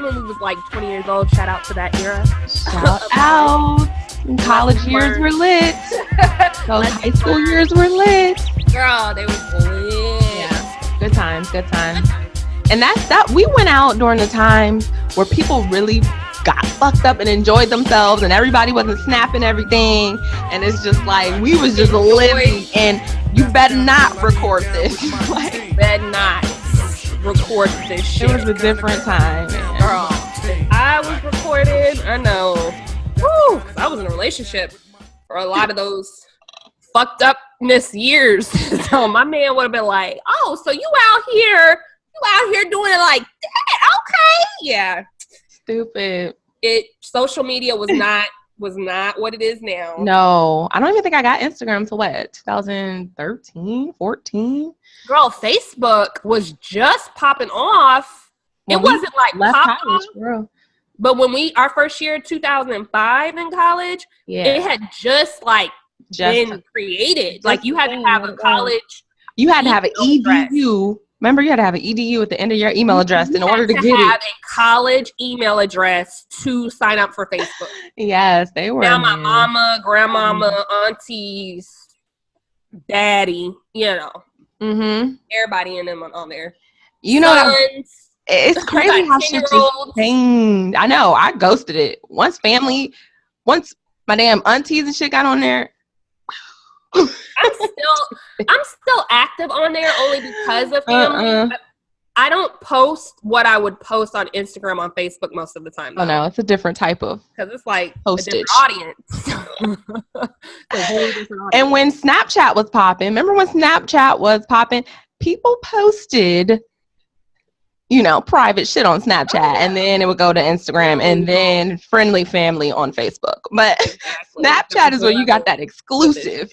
was when we was like 20 years old. Shout out to that era. Shout out. College years were lit. Those high school years were lit. Girl, they was lit. Yeah. Good times. And that we went out during the time where people really got fucked up and enjoyed themselves, and everybody wasn't snapping everything, and it's just like we was just living. And you better not record this. Better not record this shit. It was a different time, man. Girl, I was recorded. I know. Woo! I was in a relationship for a lot of those fucked upness years. So my man would have been like, "Oh, so you out here doing it like that? Okay, yeah." Stupid. Social media was not what it is now. No, I don't even think I got Instagram till what, 2013, 14? Girl, Facebook was just popping off. It wasn't like left college, girl. But when our first year, 2005 in college, it had just been created. Like you had to have a college. You had to have an EDU. Remember, you had to have an EDU at the end of your email address in order to get it. You had to have a college email address to sign up for Facebook. Yes, they were. Now my mama, grandmama, aunties, daddy, everybody in them on there. You know, it's crazy how shit just changed. I know. I ghosted it. Once my damn aunties and shit got on there. I'm still active on there only because of family. I don't post what I would post on Instagram on Facebook most of the time. Oh no, it's a different type of because it's like postage. A different audience. And when Snapchat was popping, remember when Snapchat was popping? People posted, private shit on Snapchat, and then it would go to Instagram, and then friendly family on Facebook. But exactly. Snapchat is where you got that exclusive.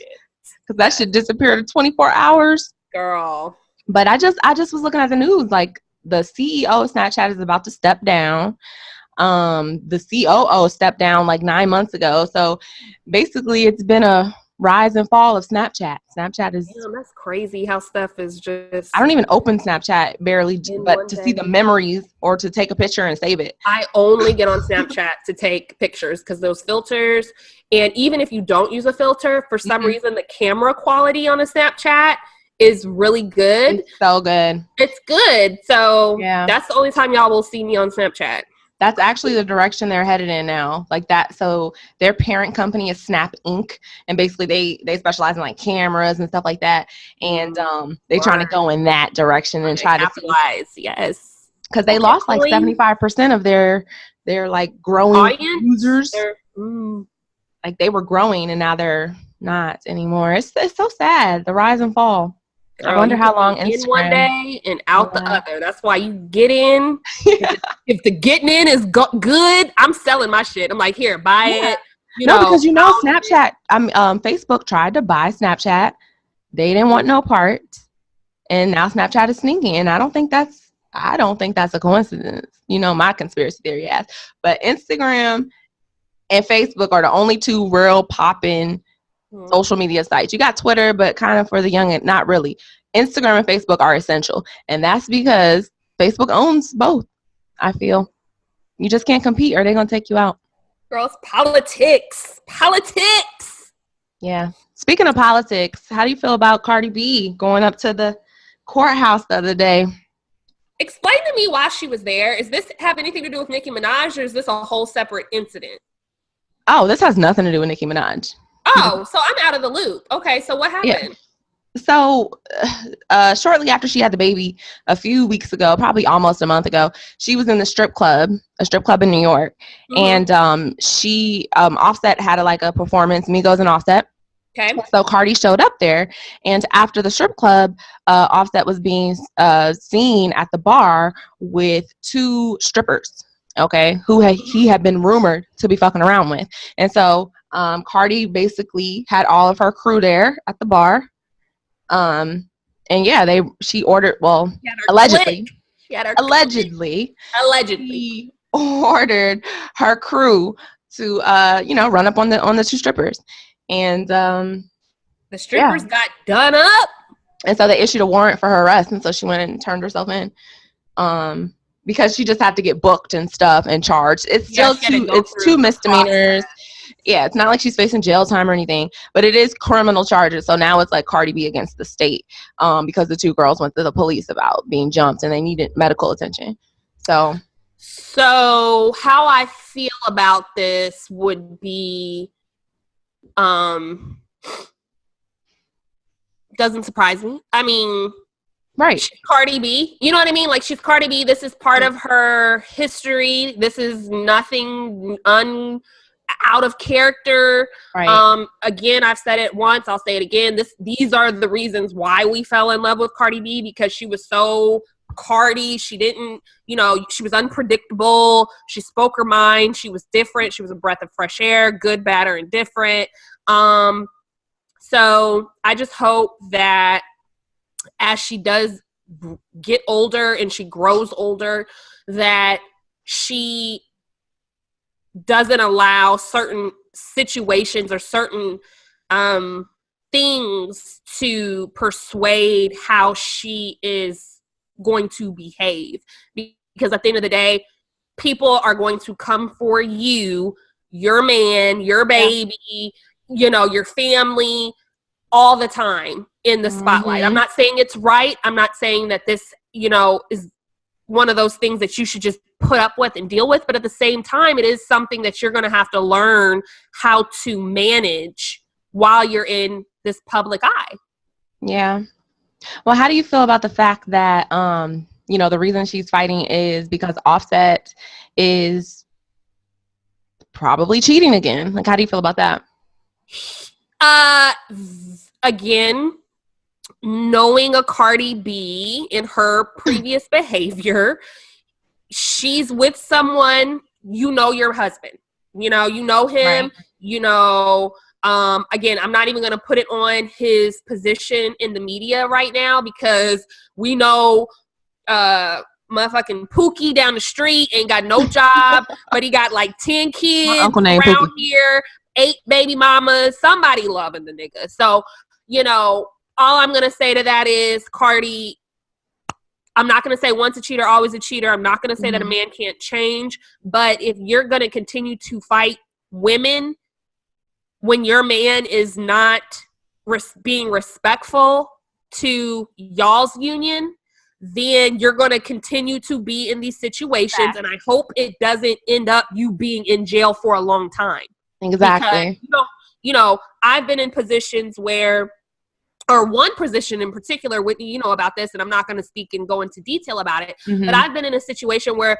Because that shit disappeared in 24 hours. Girl. But I just was looking at the news. Like, the CEO of Snapchat is about to step down. The COO stepped down like 9 months ago. So, basically, it's been a rise and fall of Snapchat. Snapchat is... Damn, that's crazy how stuff is just... I don't even open Snapchat barely, but to see the memories or to take a picture and save it. I only get on Snapchat to take pictures because those filters... And even if you don't use a filter, for some reason, the camera quality on a Snapchat is really good. It's so good. It's good. So that's the only time y'all will see me on Snapchat. That's actually the direction they're headed in now. Like that. So their parent company is Snap Inc. And basically they specialize in like cameras and stuff like that. And they're trying to go in that direction and try to capitalize. Yes. Because they lost like 75% of their like growing audience users. Like they were growing and now they're not anymore. It's so sad. The rise and fall. Girl, I wonder how long Instagram. In one day and out the other. That's why you get in. If the getting in is good, I'm selling my shit. I'm like, here, buy it. Because Snapchat. Facebook tried to buy Snapchat. They didn't want no part, and now Snapchat is sneaking. And I don't think that's a coincidence. My conspiracy theory ass. But Instagram and Facebook are the only two real popping social media sites. You got Twitter, but kind of for the young and not really. Instagram and Facebook are essential. And that's because Facebook owns both, I feel. You just can't compete or they're going to take you out. Girls, politics. Yeah. Speaking of politics, how do you feel about Cardi B going up to the courthouse the other day? Explain to me why she was there. Does this have anything to do with Nicki Minaj, or is this a whole separate incident? Oh, this has nothing to do with Nicki Minaj. Oh, so I'm out of the loop. Okay, so what happened? Yeah. So shortly after she had the baby, a few weeks ago, probably almost a month ago, she was in a strip club in New York. And she, Offset had a performance, Migos and Offset. Okay. So Cardi showed up there, and after the strip club, Offset was being seen at the bar with two strippers, okay, who he had been rumored to be fucking around with. And so Cardi basically had all of her crew there at the bar. And yeah, she ordered, well, allegedly, she ordered her crew to, run up on the two strippers. And the strippers got done up. And so they issued a warrant for her arrest. And so she went and turned herself in. because she just had to get booked and stuff and charged. It's still two misdemeanors. Yeah, it's not like she's facing jail time or anything, but it is criminal charges. So now it's like Cardi B against the state, because the two girls went to the police about being jumped and they needed medical attention. So how I feel about this would be, doesn't surprise me. I mean, right. She's Cardi B. You know what I mean? Like, she's Cardi B. This is part of her history. This is nothing out of character. Right. Again, I've said it once. I'll say it again. These are the reasons why we fell in love with Cardi B, because she was so Cardi. She didn't, she was unpredictable. She spoke her mind. She was different. She was a breath of fresh air, good, bad, or indifferent. So I just hope that as she does get older and she grows older, that she doesn't allow certain situations or certain things to persuade how she is going to behave. Because at the end of the day, people are going to come for you, your man, your baby, your family, all the time in the spotlight. I'm not saying it's right. I'm not saying that this, is one of those things that you should just put up with and deal with. But at the same time, it is something that you're going to have to learn how to manage while you're in this public eye. Yeah. Well, how do you feel about the fact that, the reason she's fighting is because Offset is probably cheating again? Like, how do you feel about that? Again, knowing a Cardi B in her previous behavior, she's with someone, your husband, you know him, right. Again, I'm not even going to put it on his position in the media right now, because we know, motherfucking Pookie down the street ain't got no job, but he got like 10 kids around here, 8 baby mamas, somebody loving the nigga. So, all I'm going to say to that is, Cardi, I'm not going to say once a cheater, always a cheater. I'm not going to say that a man can't change. But if you're going to continue to fight women when your man is not being respectful to y'all's union, then you're going to continue to be in these situations. And I hope it doesn't end up you being in jail for a long time. Exactly. Because, I've been in positions where, or one position in particular, Whitney, you know about this, and I'm not going to speak and go into detail about it, but I've been in a situation where,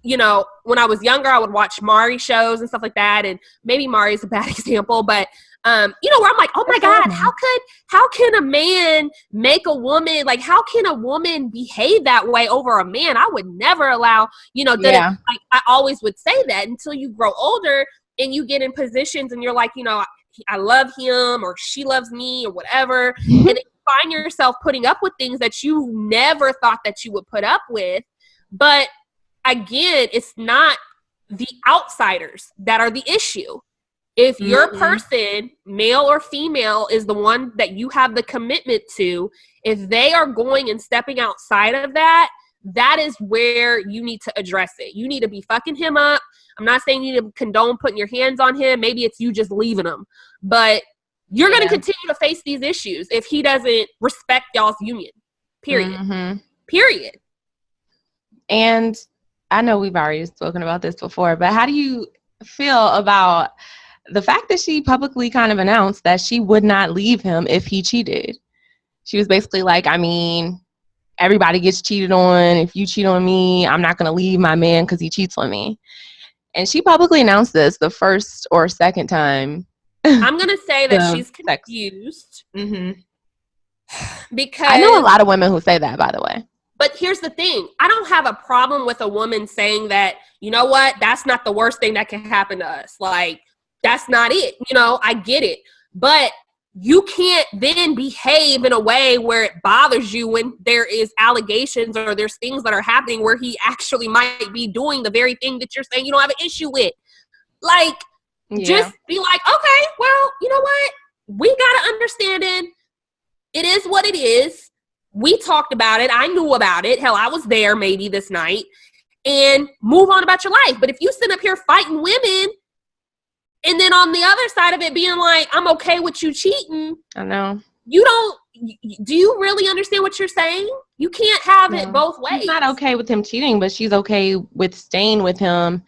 when I was younger, I would watch Mari shows and stuff like that, and maybe Mari's a bad example, but, where I'm like, oh my God, how can a man make a woman, like, how can a woman behave that way over a man? I would never allow, like, I always would say that until you grow older and you get in positions and you're like, I love him or she loves me or whatever. And then you find yourself putting up with things that you never thought that you would put up with. But again, it's not the outsiders that are the issue. If your person, male or female, is the one that you have the commitment to, if they are going and stepping outside of that, that is where you need to address it. You need to be fucking him up. I'm not saying you need to condone putting your hands on him. Maybe it's you just leaving him. But you're going to continue to face these issues if he doesn't respect y'all's union. Period. Period. And I know we've already spoken about this before, but how do you feel about the fact that she publicly kind of announced that she would not leave him if he cheated? She was basically like, I mean, everybody gets cheated on. If you cheat on me, I'm not going to leave my man because he cheats on me. And she publicly announced this the first or second time. I'm going to say that she's confused. Because I know a lot of women who say that, by the way. But here's the thing. I don't have a problem with a woman saying that, you know what, that's not the worst thing that can happen to us. Like, that's not it. I get it. But you can't then behave in a way where it bothers you when there is allegations or there's things that are happening where he actually might be doing the very thing that you're saying you don't have an issue with. Like, just be like, okay, well, you know what? We got an understanding. It is what it is. We talked about it. I knew about it. Hell, I was there maybe this night. and move on about your life. But if you sit up here fighting women and then on the other side of it being like, I'm okay with you cheating. I know. Do you really understand what you're saying? You can't have it both ways. She's not okay with him cheating, but she's okay with staying with him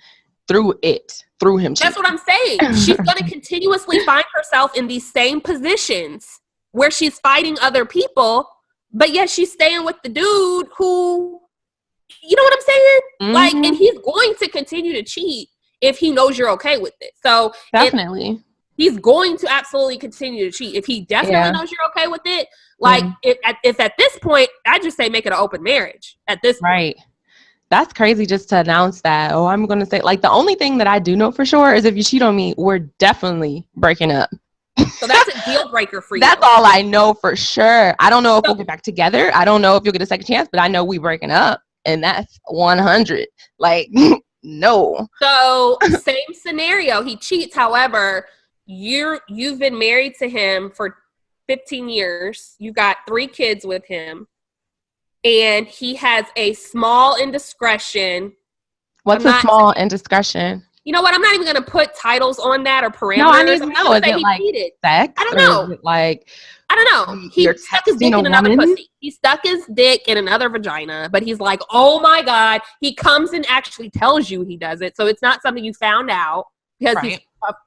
through him cheating. That's what I'm saying. She's going to continuously find herself in these same positions where she's fighting other people, but yet she's staying with the dude who, you know what I'm saying? Mm-hmm. Like, and he's going to continue to cheat if he knows you're okay with it. So definitely. He's going to absolutely continue to cheat. If he definitely knows you're okay with it, like, if at this point, I just say make it an open marriage at this point. Right. That's crazy just to announce that. Oh, I'm going to say, like, the only thing that I do know for sure is if you cheat on me, we're definitely breaking up. So that's a deal breaker for you. That's all I know for sure. I don't know if we'll get back together. I don't know if you'll get a second chance, but I know we breaking up, and that's 100. Like, no. So same scenario. He cheats. However, you've been married to him for 15 years. You got 3 kids with him, and he has a small indiscretion. What's a small indiscretion? You know what? I'm not even going to put titles on that or parameters. No, I need to know. Is it like sex? I don't know. Is it like, I don't know. He stuck his dick in another pussy. He stuck his dick in another vagina, but he's like, oh my God. He comes and actually tells you he does it. So it's not something you found out because he's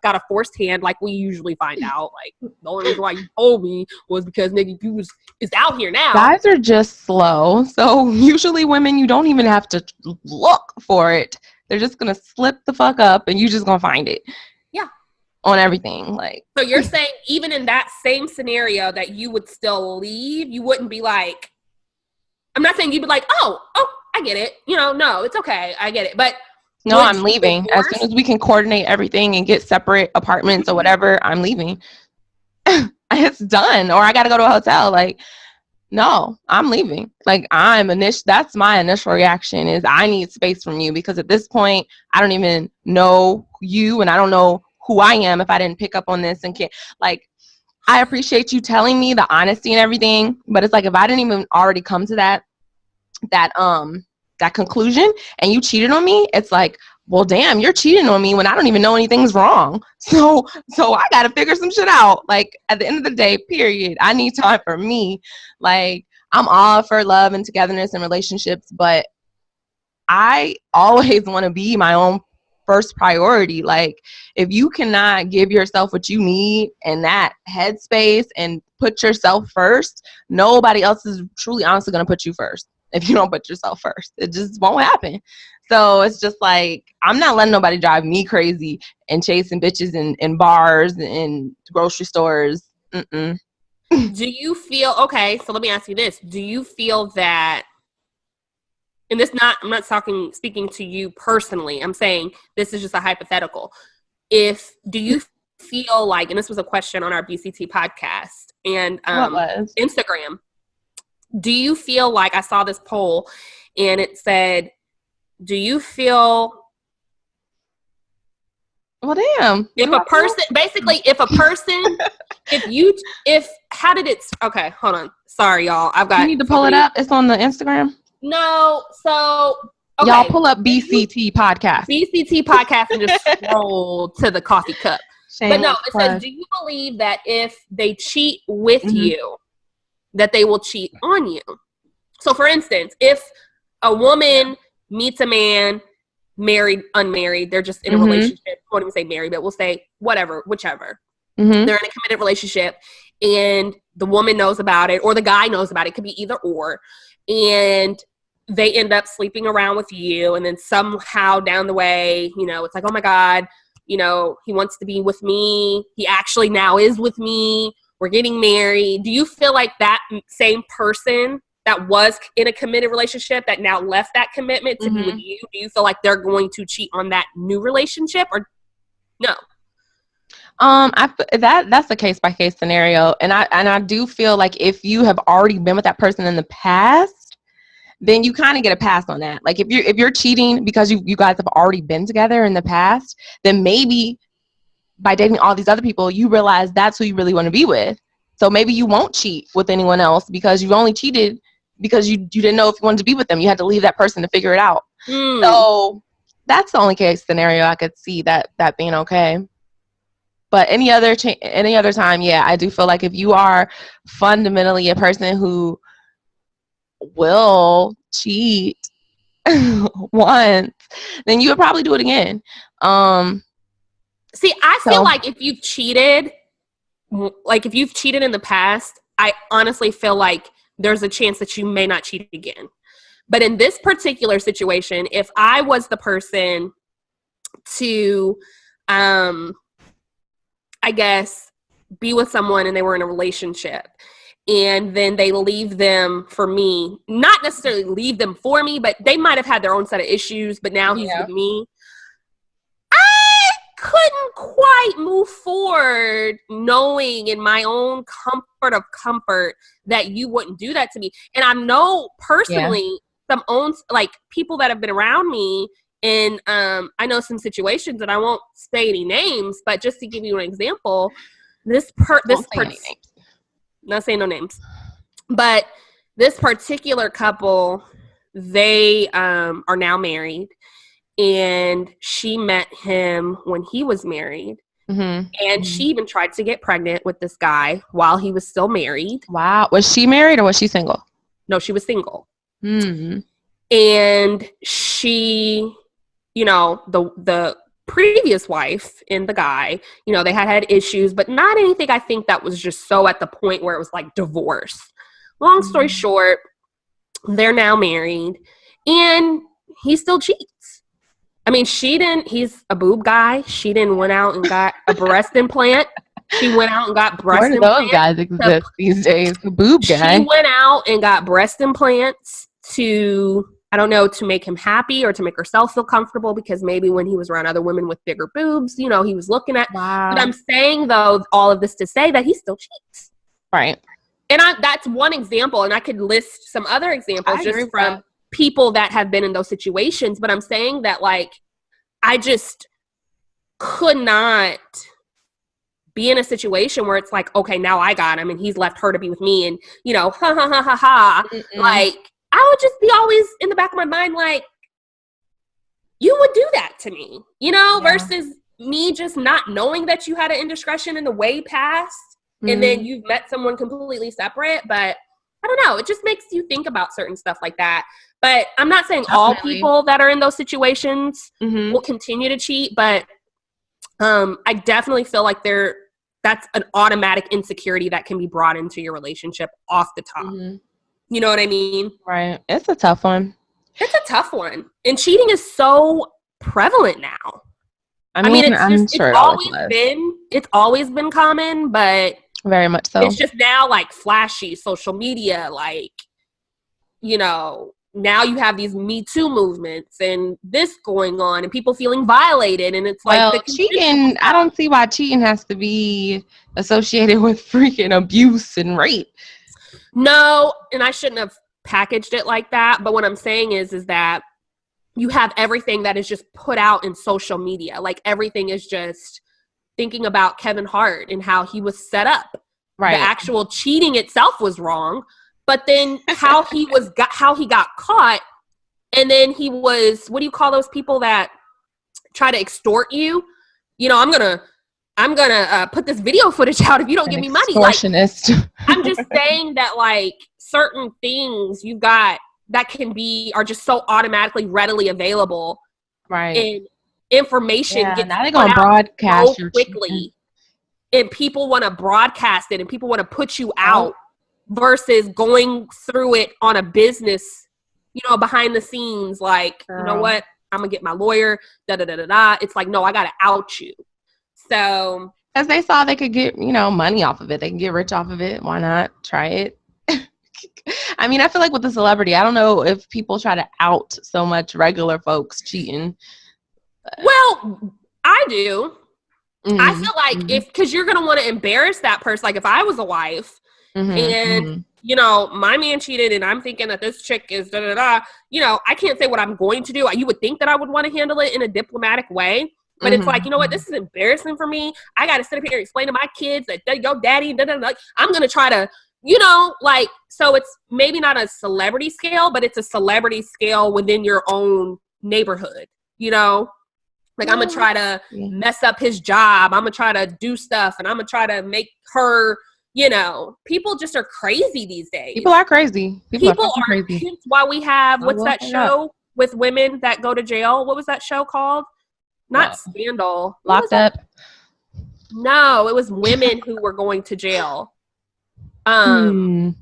got a forced hand like we usually find out. Like, the only reason why you told me was because nigga, you is out here now. Guys are just slow. So usually women, you don't even have to look for it. They're just going to slip the fuck up and you just going to find it. Yeah. On everything. Like. So you're saying even in that same scenario that you would still leave, you wouldn't be like, I'm not saying you'd be like, oh, I get it. You know, no, it's okay. I get it. But no, I'm leaving. As soon as we can coordinate everything and get separate apartments or whatever, I'm leaving. It's done. Or I got to go to a hotel. Like, no, I'm leaving. Like, that's my initial reaction is I need space from you because at this point, I don't even know you and I don't know who I am if I didn't pick up on this and can't, like, I appreciate you telling me the honesty and everything, but it's like if I didn't even already come to that conclusion and you cheated on me, it's like, well, damn, you're cheating on me when I don't even know anything's wrong. So I got to figure some shit out. Like, at the end of the day, period, I need time for me. Like, I'm all for love and togetherness and relationships, but I always want to be my own first priority. Like, if you cannot give yourself what you need in that headspace and put yourself first, nobody else is truly honestly going to put you first. If you don't put yourself first, it just won't happen. So it's just like, I'm not letting nobody drive me crazy and chasing bitches in bars and grocery stores. Mm-mm. Do you feel, okay, so let me ask you this. Do you feel that, and I'm not speaking to you personally, I'm saying this is just a hypothetical. Do you feel like, and this was a question on our BCT podcast and Instagram, do you feel like, I saw this poll and it said, do you feel, well, damn, how did it, okay, hold on. Sorry, y'all. You need to pull it up. It's on the Instagram. No. So, okay. Y'all pull up BCT podcast and just scroll to the coffee cup. But no, it says, do you believe that if they cheat with you, that they will cheat on you? So for instance, if a woman meets a man, married, unmarried, they're just in a relationship. I won't even say married, but we'll say whichever. They're in a committed relationship and the woman knows about it or the guy knows about it. It could be either or. And they end up sleeping around with you. And then somehow down the way, it's like, oh my God, he wants to be with me. He actually now is with me. We're getting married. Do you feel like that same person that was in a committed relationship that now left that commitment to be with you, do you feel like they're going to cheat on that new relationship or no? That's a case by case scenario, and I do feel like if you have already been with that person in the past, then you kind of get a pass on that. Like if you're cheating because you guys have already been together in the past, then maybe by dating all these other people, you realize that's who you really want to be with. So maybe you won't cheat with anyone else because you only cheated because you didn't know if you wanted to be with them. You had to leave that person to figure it out. So that's the only case scenario I could see that being okay. But any other time, yeah, I do feel like if you are fundamentally a person who will cheat once, then you would probably do it again. See, I feel like if you've cheated in the past, I honestly feel like there's a chance that you may not cheat again. But in this particular situation, if I was the person to, I guess, be with someone and they were in a relationship and then they leave them for me, not necessarily leave them for me, but they might have had their own set of issues, but now he's with me. I couldn't quite move forward knowing in my own comfort that you wouldn't do that to me. And I know personally like people that have been around me, and I know some situations, and I won't say any names, but just to give you an example, not saying no names, but this particular couple, they are now married, and she met him when he was married. And she even tried to get pregnant with this guy while he was still married. Wow. Was she married or was she single? No, she was single. And she, the previous wife and the guy, they had issues, but not anything I think that was just so at the point where it was like divorce. Long story short, they're now married and he still cheats. I mean, he's a boob guy. She didn't went out and got a breast implant. She went out and got breast implants. Where do those guys exist these days? The boob guy. She went out and got breast implants to make him happy or to make herself feel comfortable, because maybe when he was around other women with bigger boobs, he was looking at. Wow. But I'm saying, though, all of this to say that he still cheats. Right. And that's one example, and I could list some other examples just from people that have been in those situations. But I'm saying that, like, I just could not be in a situation where it's like, okay, now I got him and he's left her to be with me, and, ha ha ha ha ha. Like, I would just be always in the back of my mind, like, you would do that to me, versus me just not knowing that you had an indiscretion in the way past. And then you've met someone completely separate. But I don't know. It just makes you think about certain stuff like that. But I'm not saying all people that are in those situations will continue to cheat. But I definitely feel like that's an automatic insecurity that can be brought into your relationship off the top. You know what I mean? Right. It's a tough one. It's a tough one. And cheating is so prevalent now. I mean, it's always been common, but very much so. It's just now like flashy social media, like, now you have these Me Too movements and this going on and people feeling violated, and it's like cheating. I don't see why cheating has to be associated with freaking abuse and rape. No, and I shouldn't have packaged it like that. But what I'm saying is that you have everything that is just put out in social media. Like, everything is just thinking about Kevin Hart and how he was set up. Right. The actual cheating itself was wrong, but then how he got caught, and then he was, what do you call those people that try to extort you? I'm gonna put this video footage out if you don't give me money. Like, I'm just saying that, like, certain things you've got that are just so automatically readily available. Right. And information gets now they're gonna broadcast so quickly. And people want to broadcast it and people want to put you out versus going through it on a business, behind the scenes, like, you know what? I'm gonna get my lawyer, It's like, no, I gotta out you. So, as they saw they could get, money off of it. They can get rich off of it. Why not try it? I mean, I feel like with the celebrity, I don't know if people try to out so much regular folks cheating. Well, I do. I feel like because you're going to want to embarrass that person. Like, if I was a wife and, my man cheated and I'm thinking that this chick is I can't say what I'm going to do. You would think that I would want to handle it in a diplomatic way. But it's like, you know what? This is embarrassing for me. I got to sit up here and explain to my kids that yo, daddy, I'm going to try to, so it's maybe not a celebrity scale, but it's a celebrity scale within your own neighborhood, you know? Like, I'm going to try to mess up his job. I'm going to try to do stuff, and I'm going to try to make her, you know, people just are crazy these days. People are crazy. People are crazy. Hence why we have, what's that show with women that go to jail? What was that show called? Not Scandal. Locked Up? No, it was women who were going to jail. They were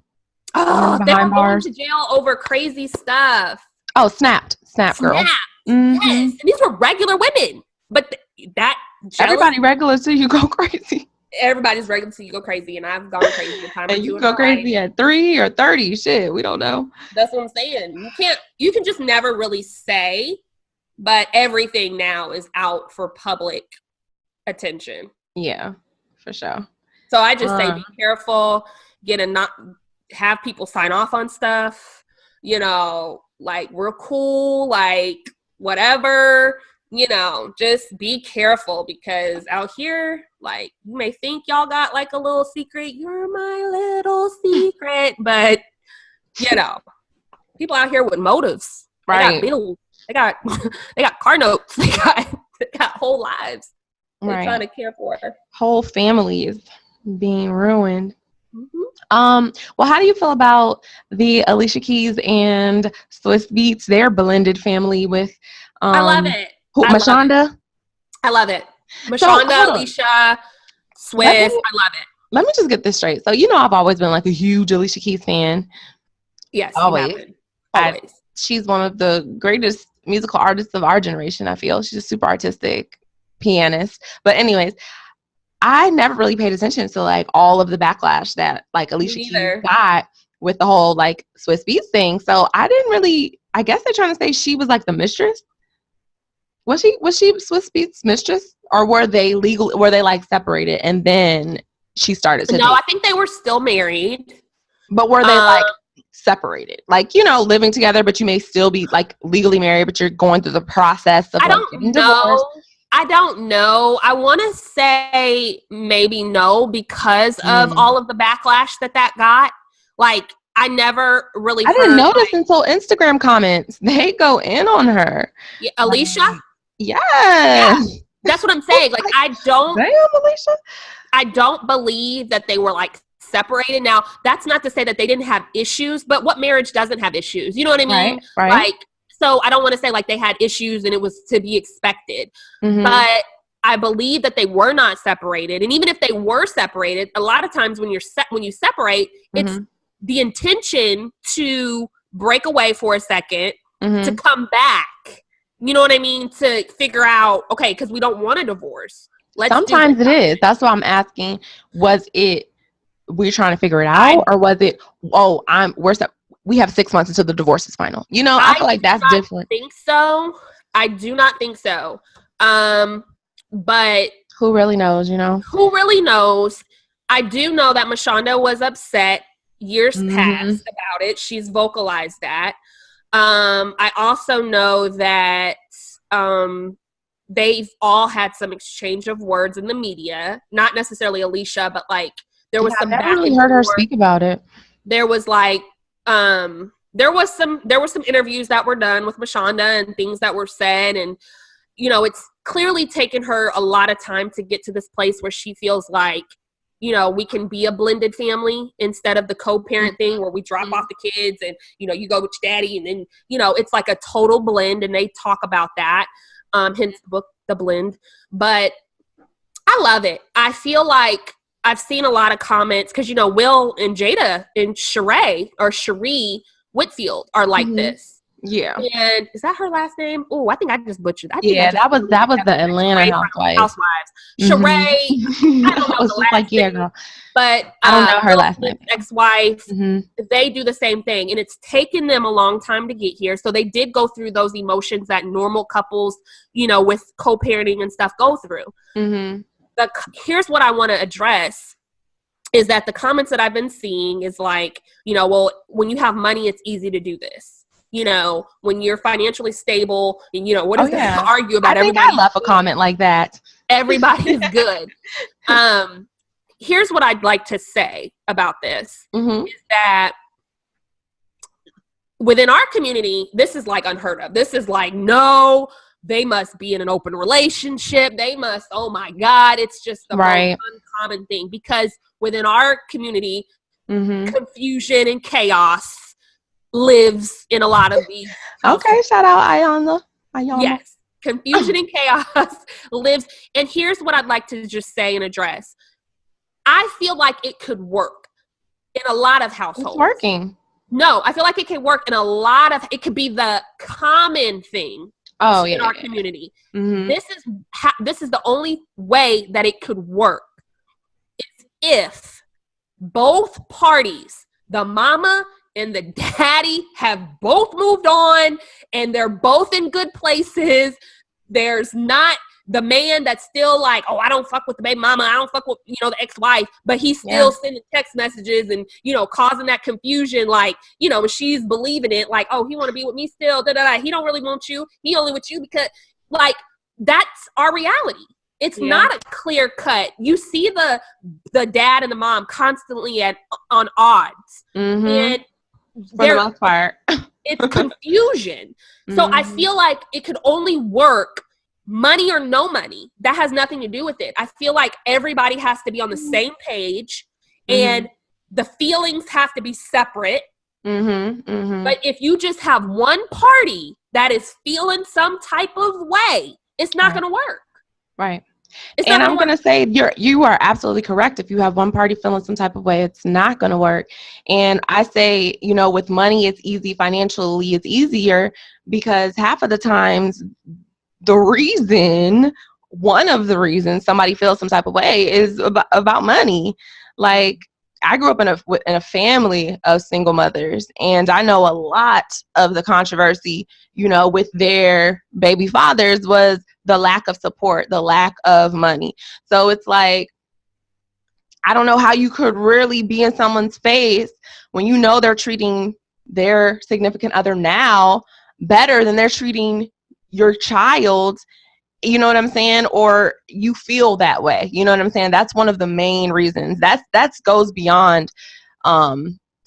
going to jail over crazy stuff. Oh, Snapped Girl. Yes, and these were regular women, but everybody regular till you go crazy. Everybody's regular till you go crazy, and I've gone crazy a time or two. And you go crazy at 3 or 30. Shit, we don't know. That's what I'm saying. You can just never really say, but everything now is out for public attention. Yeah, for sure. So I just say be careful. Not have people sign off on stuff. You know, like, we're cool, like, whatever, you know, just be careful, because out here, like, you may think y'all got like a little secret. You're my little secret. But, you know, people out here with motives. Right. They got bills. They got car notes. They got whole lives. They're trying to care for. Whole families being ruined. Well, how do you feel about the Alicia Keys and Swiss Beats, their blended family with I love it. Mashonda? I love it. Mashonda, Alicia, Swiss, I love it. Let me just get this straight. So, you know, I've always been like a huge Alicia Keys fan. Yes, always. She's one of the greatest musical artists of our generation, I feel. She's a super artistic pianist. But anyways, I never really paid attention to like all of the backlash that like Alicia Keys got with the whole like Swiss Beats thing. So I didn't really, I guess they're trying to say she was like the mistress. Was she Swiss Beats mistress, or were they like separated and then she started to date? I think they were still married. But were they like separated? Like, you know, living together, but you may still be like legally married, but you're going through the process of getting divorced. I don't know. I want to say maybe no, because of all of the backlash that got. Like, I never really didn't notice until Instagram comments. They go in on her. Yeah, Alicia? Yes. Yeah. That's what I'm saying. Like, Damn, Alicia. I don't believe that they were like separated. Now, that's not to say that they didn't have issues, but what marriage doesn't have issues? You know what I mean? Right. Like, so I don't want to say like they had issues and it was to be expected, but I believe that they were not separated. And even if they were separated, a lot of times when you separate, it's the intention to break away for a second, to come back. You know what I mean? To figure out, okay, because we don't want a divorce. Sometimes it is. That's why I'm asking. Was it we're trying to figure it out, or was it we have 6 months until the divorce is final? You know, I feel like that's different. I do not think so. But who really knows, you know? Who really knows? I do know that Mashonda was upset years past about it. She's vocalized that. I also know that they've all had some exchange of words in the media. Not necessarily Alicia, but like there was some. I never really heard her speak about it. There was like there was some interviews that were done with Mashonda and things that were said, and you know, it's clearly taken her a lot of time to get to this place where she feels like, you know, we can be a blended family instead of the co-parent thing where we drop off the kids and, you know, you go with your daddy, and then, you know, it's like a total blend, and they talk about that, hence the book, The Blend. But I love it. I feel like I've seen a lot of comments because, you know, Will and Jada and Cherie Whitfield are like this. Yeah. And is that her last name? Oh, I think I just butchered. That was the Atlanta Housewives. Sheree. I don't know the last name. Girl. But I don't know her last name. Ex-wife. They do the same thing, and it's taken them a long time to get here. So they did go through those emotions that normal couples, you know, with co-parenting and stuff go through. Here's what I want to address is that the comments that I've been seeing is like, you know, well, when you have money, it's easy to do this. You know, when you're financially stable, and you know, what is there to argue about? I love a comment like that. Everybody's good. Here's what I'd like to say about this is that within our community, this is like unheard of. This is like, no, they must be in an open relationship. They must, oh my God, it's just the most uncommon thing. Because within our community, confusion and chaos lives in a lot of these households. Okay, shout out Ayana. Yes, confusion and chaos lives. And here's what I'd like to just say and address. I feel like it could work in a lot of households. It's working. No, I feel like it can work in a lot of, it could be the common thing in our community. This is the only way that it could work. Is if both parties, the mama and the daddy, have both moved on and they're both in good places. There's not the man that's still like, oh, I don't fuck with the baby mama. I don't fuck with, the ex-wife, but he's still sending text messages and, causing that confusion. Like, and she's believing it like, oh, he want to be with me still. He don't really want you. He only with you because like, that's our reality. It's not a clear cut. You see the dad and the mom constantly on odds. And for the most part, it's confusion. So I feel like it could only work money or no money. That has nothing to do with it. I feel like everybody has to be on the same page and the feelings have to be separate. But if you just have one party that is feeling some type of way, it's not going to work. Right. And I'm going to say you are absolutely correct. If you have one party feeling some type of way, it's not going to work. And I say, with money, it's easy. Financially, it's easier because half of the times one of the reasons somebody feels some type of way is about money. Like, I grew up in a family of single mothers, and I know a lot of the controversy, with their baby fathers was the lack of support, the lack of money. So it's like, I don't know how you could really be in someone's face when they're treating their significant other now better than they're treating your child. You know what I'm saying? Or you feel that way. You know what I'm saying? That's one of the main reasons. That goes beyond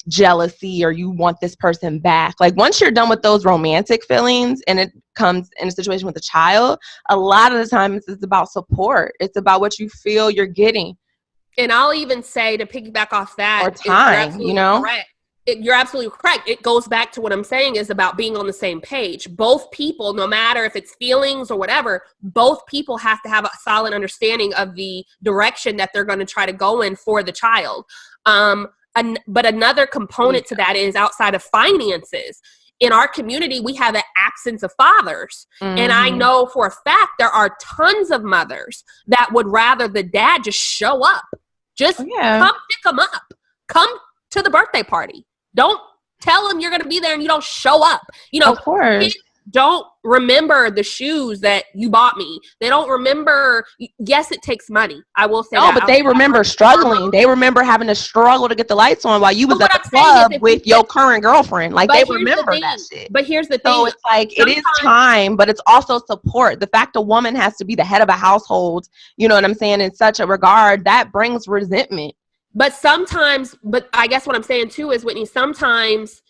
jealousy or you want this person back. Like, once you're done with those romantic feelings and it comes in a situation with a child, a lot of the times it's about support. It's about what you feel you're getting. And I'll even say, to piggyback off that, or time, correct. You're absolutely correct. It goes back to what I'm saying is about being on the same page. Both people, no matter if it's feelings or whatever, both people have to have a solid understanding of the direction that they're going to try to go in for the child. But another component to that is outside of finances. In our community, we have an absence of fathers. And I know for a fact there are tons of mothers that would rather the dad just show up. Just come pick them up. Come to the birthday party. Don't tell them you're going to be there and you don't show up. Of course. Kids don't remember the shoes that you bought me. They don't remember. Yes, it takes money. I will say that. No, but they remember struggling. They remember having to struggle to get the lights on while you was at the club with your current girlfriend. Like, they remember that shit. But here's the thing. So it's like, it is time, but it's also support. The fact a woman has to be the head of a household, you know what I'm saying, in such a regard, that brings resentment. But I guess what I'm saying too is, Whitney, sometimes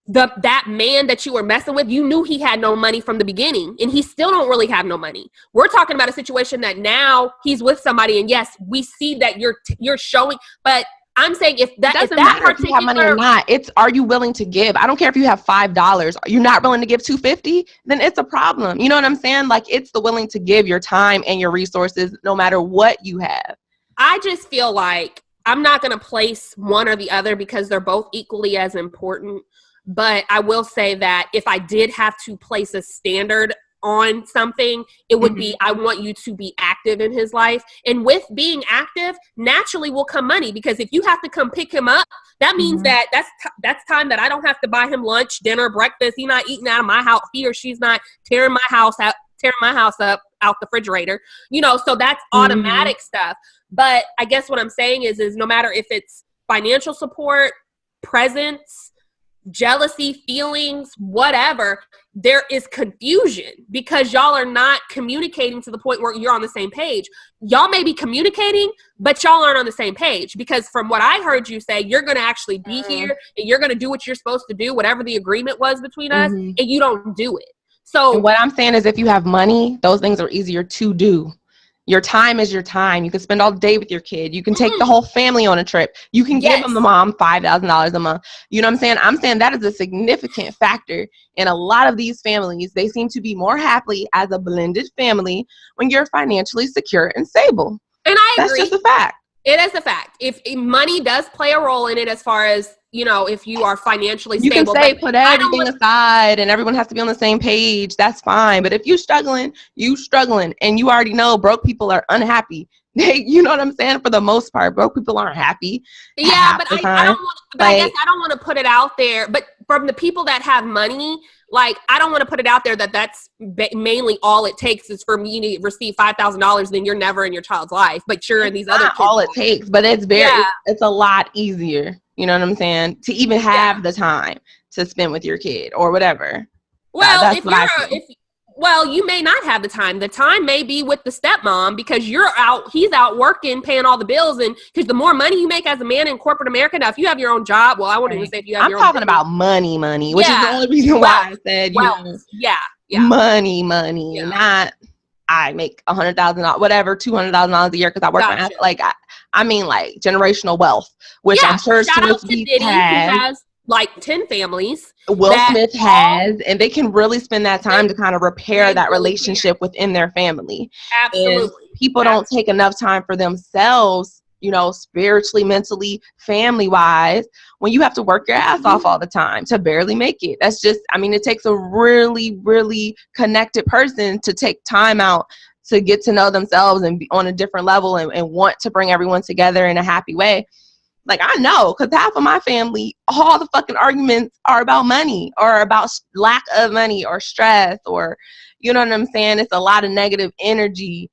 that man that you were messing with, you knew he had no money from the beginning, and he still don't really have no money. We're talking about a situation that now he's with somebody, and yes, we see that you're showing, but I'm saying if that matter if you have money or not, it's, are you willing to give? I don't care if you have $5. You're not willing to give $250, then it's a problem. You know what I'm saying? Like, it's the willing to give your time and your resources no matter what you have. I just feel like I'm not going to place one or the other because they're both equally as important. But I will say that if I did have to place a standard on something, it would be, I want you to be active in his life. And with being active, naturally will come money, because if you have to come pick him up, that means that that's time that I don't have to buy him lunch, dinner, breakfast. He's not eating out of my house. He or she's not tearing my house up out the refrigerator, so that's automatic stuff. But I guess what I'm saying is no matter if it's financial support, presence, jealousy, feelings, whatever, there is confusion because y'all are not communicating to the point where you're on the same page. Y'all may be communicating, but y'all aren't on the same page, because from what I heard you say, you're going to actually be here and you're going to do what you're supposed to do, whatever the agreement was between us, and you don't do it. So and what I'm saying is, if you have money, those things are easier to do. Your time is your time. You can spend all day with your kid. You can take the whole family on a trip. You can give them the mom $5,000 a month. You know what I'm saying? I'm saying that is a significant factor in a lot of these families. They seem to be more happy as a blended family when you're financially secure and stable. And I agree. That's just a fact. It is a fact. If money does play a role in it, as far as, you know, if you are financially stable. You can say put everything aside and everyone has to be on the same page. That's fine. But if you struggling, and you already know broke people are unhappy. You know what I'm saying? For the most part, broke people aren't happy. Yeah, but I don't want. But I guess I don't want to put it out there. But from the people that have money, like, I don't want to put it out there that that's mainly all it takes is for me to receive $5,000. Then you're never in your child's life, but you're in these other. Not all it takes, but it's it's a lot easier. You know what I'm saying? To even have the time to spend with your kid or whatever. Well, well, you may not have the time. The time may be with the stepmom because he's out working, paying all the bills. And because the more money you make as a man in corporate America, now if you have your own job, well, I wouldn't even say if you have your own. I'm talking about money, which is the only reason why I said, money, not I make $100,000, whatever, $200,000 a year because I work on I mean like generational wealth, which I'm sure Smith has like 10 families. Will Smith has, and they can really spend that time to kind of repair that relationship within their family. Absolutely. And people don't take enough time for themselves, you know, spiritually, mentally, family wise, when you have to work your ass off all the time to barely make it. That's just, I mean, it takes a really, really connected person to take time out to get to know themselves and be on a different level and want to bring everyone together in a happy way. Like, I know, because half of my family, all the fucking arguments are about money or about lack of money or stress or, you know what I'm saying? It's a lot of negative energy.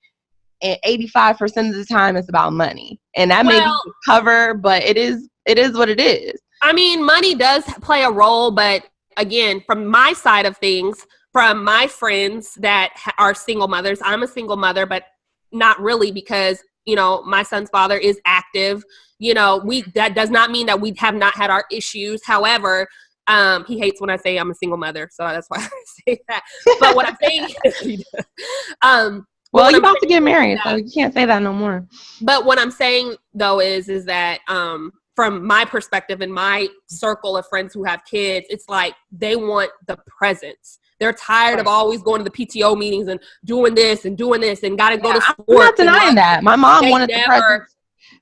And 85% of the time it's about money. And that may be cover, but it is what it is. I mean, money does play a role, but again, from my side of things, from my friends that are single mothers, I'm a single mother, but not really because, you know, my son's father is active. You know, that does not mean that we have not had our issues. However, he hates when I say I'm a single mother, so that's why I say that. But what I'm saying is, well, you're about to get married, so you can't say that no more. But what I'm saying though is that from my perspective and my circle of friends who have kids, it's like they want the presents. They're tired of always going to the PTO meetings and doing this and got to go to sports. I'm not denying that. My mom wanted the presents.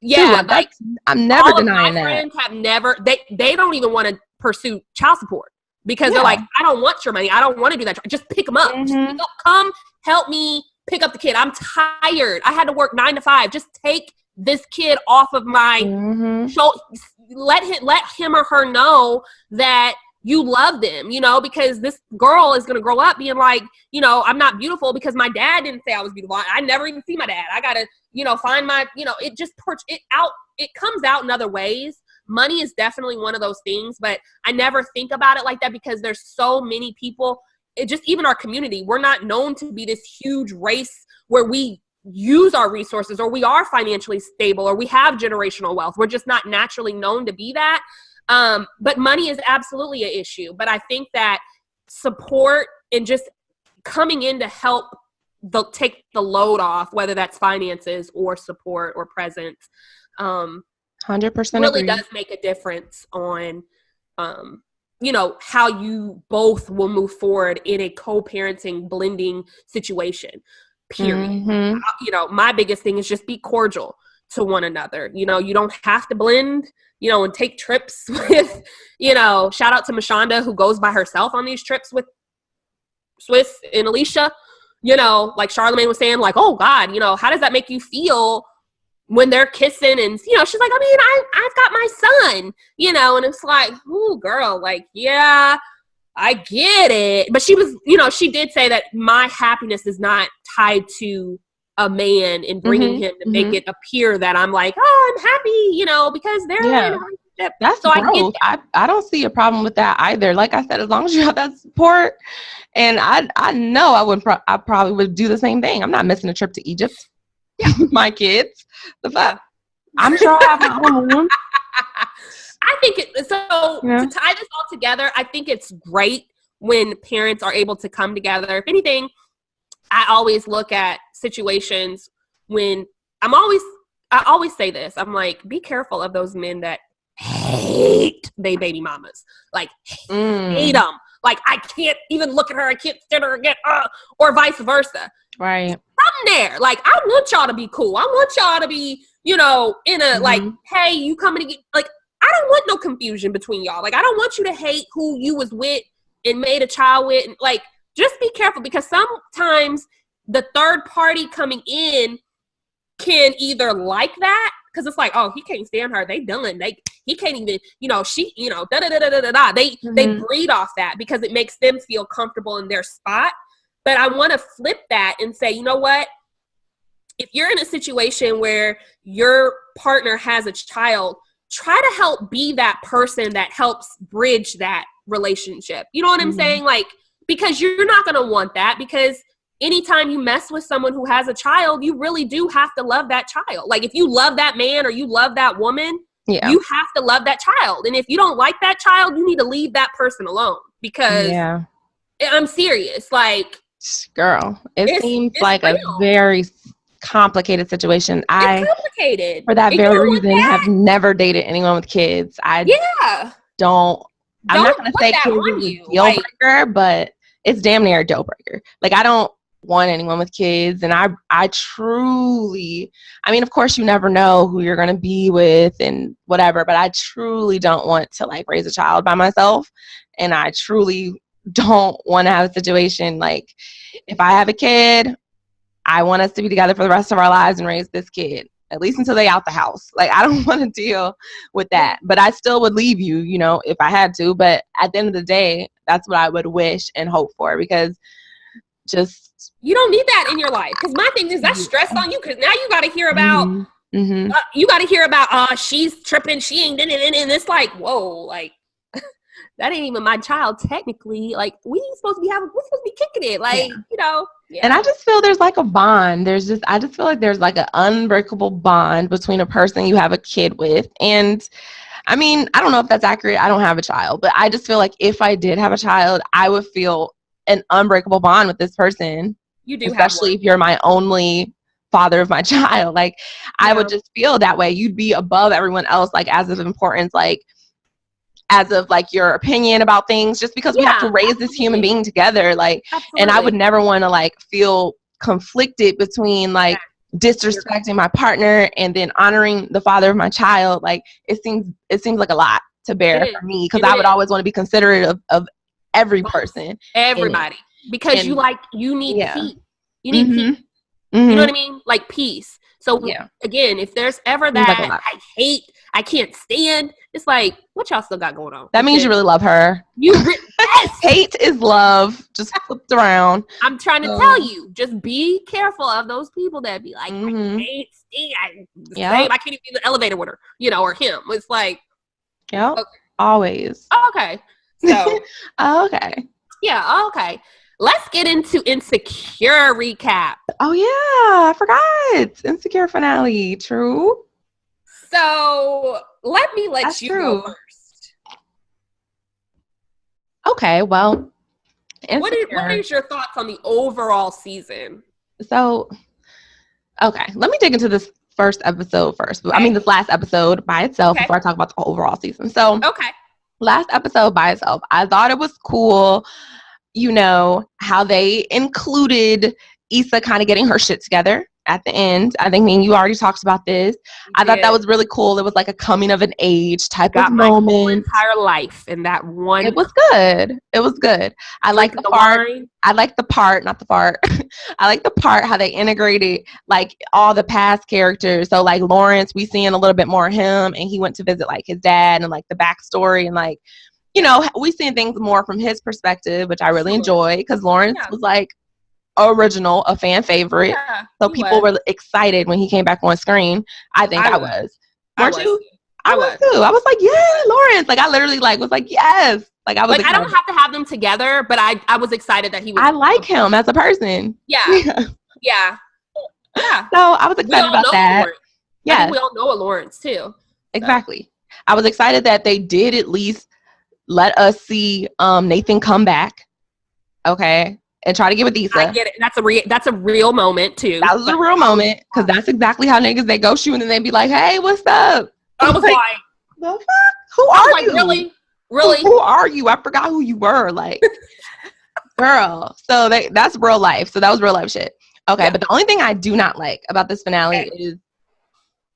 Yeah, like I'm never denying that. My friends have never. They don't even want to pursue child support because they're like, I don't want your money. I don't want to do that. Just pick them up. Just come help me pick up the kid. I'm tired. I had to work 9 to 5. Just take this kid off of my shoulder. Let him or her know that you love them, you know, because this girl is going to grow up being like, you know, I'm not beautiful because my dad didn't say I was beautiful. I never even see my dad. I got to, you know, find my, you know, it just it comes out in other ways. Money is definitely one of those things, but I never think about it like that because there's so many people, even our community, we're not known to be this huge race where we use our resources or we are financially stable or we have generational wealth. We're just not naturally known to be that. But money is absolutely an issue. But I think that support and just coming in to help take the load off, whether that's finances or support or presence, 100% really agree. does make a difference on, you know, how you both will move forward in a co-parenting blending situation, period. You know, my biggest thing is just be cordial to one another. You know, you don't have to blend, you know, and take trips with, you know, shout out to Mashonda who goes by herself on these trips with Swiss and Alicia, you know, like Charlamagne was saying, like, oh God, you know, how does that make you feel when they're kissing? And, you know, she's like, I mean, I've got my son, you know, and it's like, ooh, girl, like, yeah, I get it. But she was, you know, she did say that my happiness is not tied to a man and bringing him to make it appear that I'm like, oh, I'm happy, you know, because they're in That's so growth. I don't see a problem with that either. Like I said, as long as you have that support, and I know I probably would do the same thing. I'm not missing a trip to Egypt. Yeah. With my kids. The fuck. I'm sure I have my own. I think to tie this all together, I think it's great when parents are able to come together. If anything, I always look at situations when I always say this. I'm like, be careful of those men that hate they baby mamas. Like, hate them. Like, I can't even look at her. I can't stand her again. Or vice versa. Right. Something there. Like, I want y'all to be cool. I want y'all to be, in a, like, hey, you coming to get, like, I don't want no confusion between y'all. Like, I don't want you to hate who you was with and made a child with. And, like, just be careful, because sometimes the third party coming in can either like that, because it's like, oh, he can't stand her. They done. He can't even, she, da da da da da da. They breed off that because it makes them feel comfortable in their spot. But I want to flip that and say, you know what? If you're in a situation where your partner has a child, try to help be that person that helps bridge that relationship. You know what I'm saying? Like, because you're not going to want that, because anytime you mess with someone who has a child, you really do have to love that child. Like, if you love that man or you love that woman, you have to love that child. And if you don't like that child, you need to leave that person alone, because I'm serious. Like, girl, it seems like real. A very complicated situation. It's complicated. For that very reason, have never dated anyone with kids. I'm not going to say kids is a deal breaker, but it's damn near a deal breaker. Like, I don't want anyone with kids, and I truly, I mean, of course you never know who you're going to be with and whatever, but I truly don't want to, like, raise a child by myself, and I truly don't want to have a situation like, if I have a kid, I want us to be together for the rest of our lives and raise this kid, at least until they out the house. Like, I don't want to deal with that, but I still would leave you, if I had to. But at the end of the day, that's what I would wish and hope for, because just, you don't need that in your life. Because my thing is, that's stress on you, because now you got to hear about, you got to hear about, she's tripping, she ain't, and it's like, whoa, like, that ain't even my child technically. Like, we're supposed to be kicking it. Like, And I just feel there's like a bond. I just feel like there's like an unbreakable bond between a person you have a kid with. And I mean, I don't know if that's accurate. I don't have a child, but I just feel like if I did have a child, I would feel an unbreakable bond with this person. You do, especially if you're my only father of my child. Like, I would just feel that way. You'd be above everyone else, like, as of importance, like, as of like your opinion about things, just because we have to raise this human being together. Like, and I would never want to, like, feel conflicted between, like, disrespecting my partner and then honoring the father of my child. Like, it seems like a lot to bear for me, because I would always want to be considerate of every person, everybody, because you need peace. You need peace. You know what I mean? Like, peace. So again, if there's ever that I can't stand, it's like, what y'all still got going on? That means you really love her. Hate is love, just flipped around. I'm trying to tell you, just be careful of those people that be like, I can't stand. I can't even be in the elevator with her, or him. It's like, always. Okay. So, okay. Yeah, okay. Let's get into Insecure recap. Oh, yeah. I forgot. Insecure finale. True. So, let me let you go first. Okay, well. What is your thoughts on the overall season? So, okay. Let me dig into this first episode first. Okay. I mean, this last episode by itself before I talk about the overall season. So, last episode by itself, I thought it was cool. How they included Issa kind of getting her shit together at the end. I think me and you already talked about this. I thought that was really cool. It was like a coming of an age type of moment. My whole entire life in that one. It was good. It was good. I like the part. I like the part, not the part. I like the part how they integrated like all the past characters. So like Lawrence, we seeing a little bit more of him, and he went to visit like his dad and like the backstory and like, we seeing things more from his perspective, which I really enjoy, because Lawrence was like original, a fan favorite. So people were excited when he came back on screen. I think I was. Weren't you? I was too. I was like, yeah, Lawrence. Like I literally like was like, yes. Like I was like, I don't have to have them together, but I was excited that he was. I like him as a person. Yeah. Yeah. Yeah. So I was excited about that. Lawrence. Yeah. I think we all know a Lawrence too. So. Exactly. I was excited that they did at least let us see Nathan come back. Okay. And try to get with Issa. I get it. That's a real moment too. That was a real moment because that's exactly how niggas they go shooting and they be like, hey, what's up? I was like, the fuck? Who are you? Really? Really? Who are you? I forgot who you were. Like, girl. So that's real life. So that was real life shit. Okay, yeah. But the only thing I do not like about this finale is,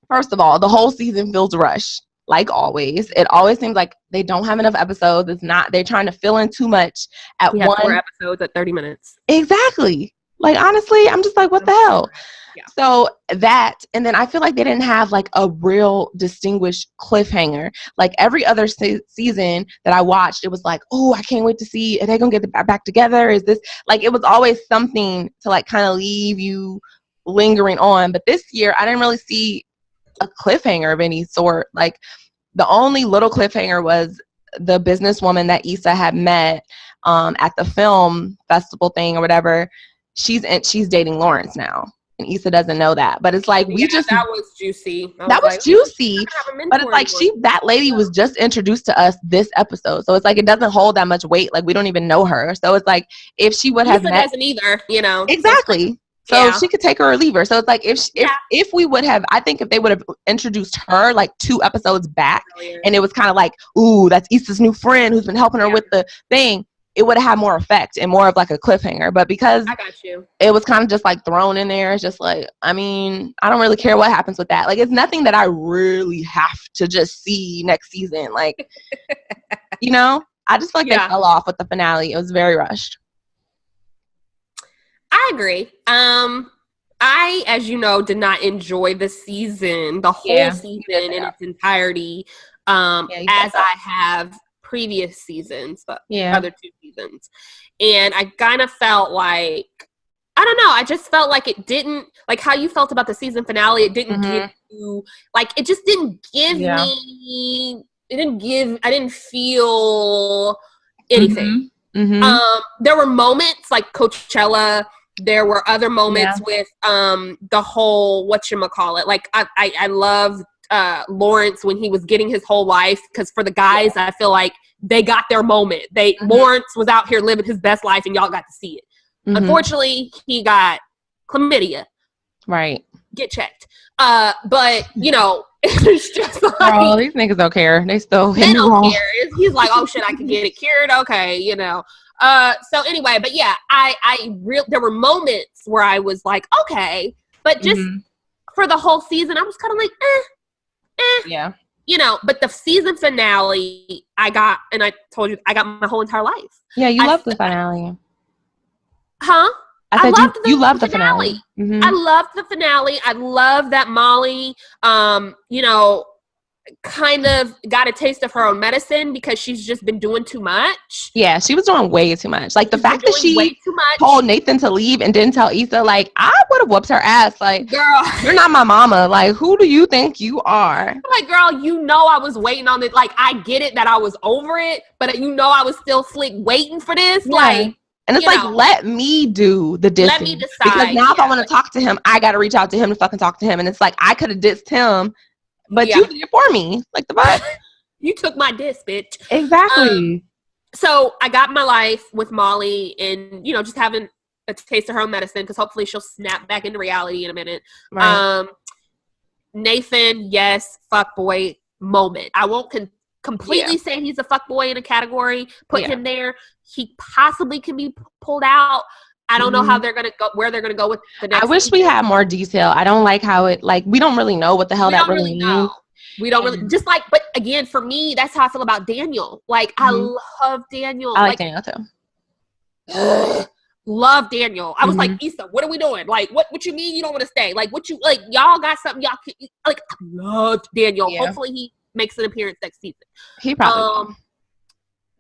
first of all, the whole season feels rushed. Like always, it always seems like they don't have enough episodes. It's not. They're trying to fill in too much at one. 4 episodes at 30 minutes. Exactly. Like honestly, I'm just like, what the hell? Yeah. So that, and then I feel like they didn't have like a real distinguished cliffhanger. Like every other season that I watched, it was like, oh, I can't wait to see, are they gonna get back together? Is this, like, it was always something to like kind of leave you lingering on. But this year, I didn't really see a cliffhanger of any sort. Like the only little cliffhanger was the businesswoman that Issa had met at the film festival thing or whatever. She's dating Lawrence now. And Issa doesn't know that, but it's like that was juicy. That was juicy, but it's like that lady was just introduced to us this episode, so it's like it doesn't hold that much weight. Like we don't even know her, so it's like if she would have met, doesn't either, you know, exactly. So she could take her or leave her. So it's like if we would have, I think if they would have introduced her like 2 episodes back, and it was kind of like, ooh, that's Issa's new friend who's been helping her with the thing. It would have had more effect and more of like a cliffhanger. But because it was kind of just like thrown in there, it's just like, I mean, I don't really care what happens with that. Like, it's nothing that I really have to just see next season. Like, you know, I just feel like they fell off with the finale. It was very rushed. I agree. I, as you know, did not enjoy the season, the whole season in its entirety, as I have previous seasons, but other 2 seasons. And I kind of felt like, I don't know, I just felt like it didn't, like how you felt about the season finale, it didn't give you, like, it just didn't give me, I didn't feel anything. There were moments like Coachella, there were other moments with the whole, whatchamacallit, like I loved Lawrence when he was getting his whole life, because for the guys I feel like they got their moment. Lawrence was out here living his best life and y'all got to see it. Unfortunately, he got chlamydia. Right. Get checked. But you know, it's just like, oh, these niggas don't care. They still they don't care. He's like, oh shit, I can get it cured. Okay, you know. So anyway, but yeah, there were moments where I was like, okay, but just for the whole season, I was kind of like, yeah, you know. But the season finale, I told you, I got my whole entire life. Yeah, you loved the finale. Huh? I said you loved the finale. I loved the finale. I love that Molly, you know, kind of got a taste of her own medicine because she's just been doing too much. Yeah, she was doing way too much. Like the fact that she told Nathan to leave and didn't tell Issa, like I would have whooped her ass. Like, girl, you're not my mama. Like, who do you think you are? I'm like, girl, you know I was waiting on it. Like, I get it that I was over it, but you know I was still slick waiting for this. Yeah. Like, and it's like, let me do the dissing. Let me decide. Because now if I want to talk to him, I got to reach out to him to fucking talk to him. And it's like, I could have dissed him, but you did it for me. Like the fuck? You took my diss, bitch. Exactly. So I got my life with Molly and, you know, just having a taste of her own medicine because hopefully she'll snap back into reality in a minute. Right. Nathan, yes, fuckboy moment. I won't completely say he's a fuckboy in a category, put him there. He possibly can be pulled out. I don't know how they're going to go, where they're going to go with the next. I wish we had more detail. I don't like how it, like, we don't really know what the hell that really means. We don't really, just like, but again, for me, that's how I feel about Daniel. Like, I love Daniel. I like Daniel too. Love Daniel. I was like, Issa, what are we doing? Like, what you mean you don't want to stay? Like, what you, like, y'all got something y'all can, like, I loved Daniel. Yeah. Hopefully he makes an appearance next season. He probably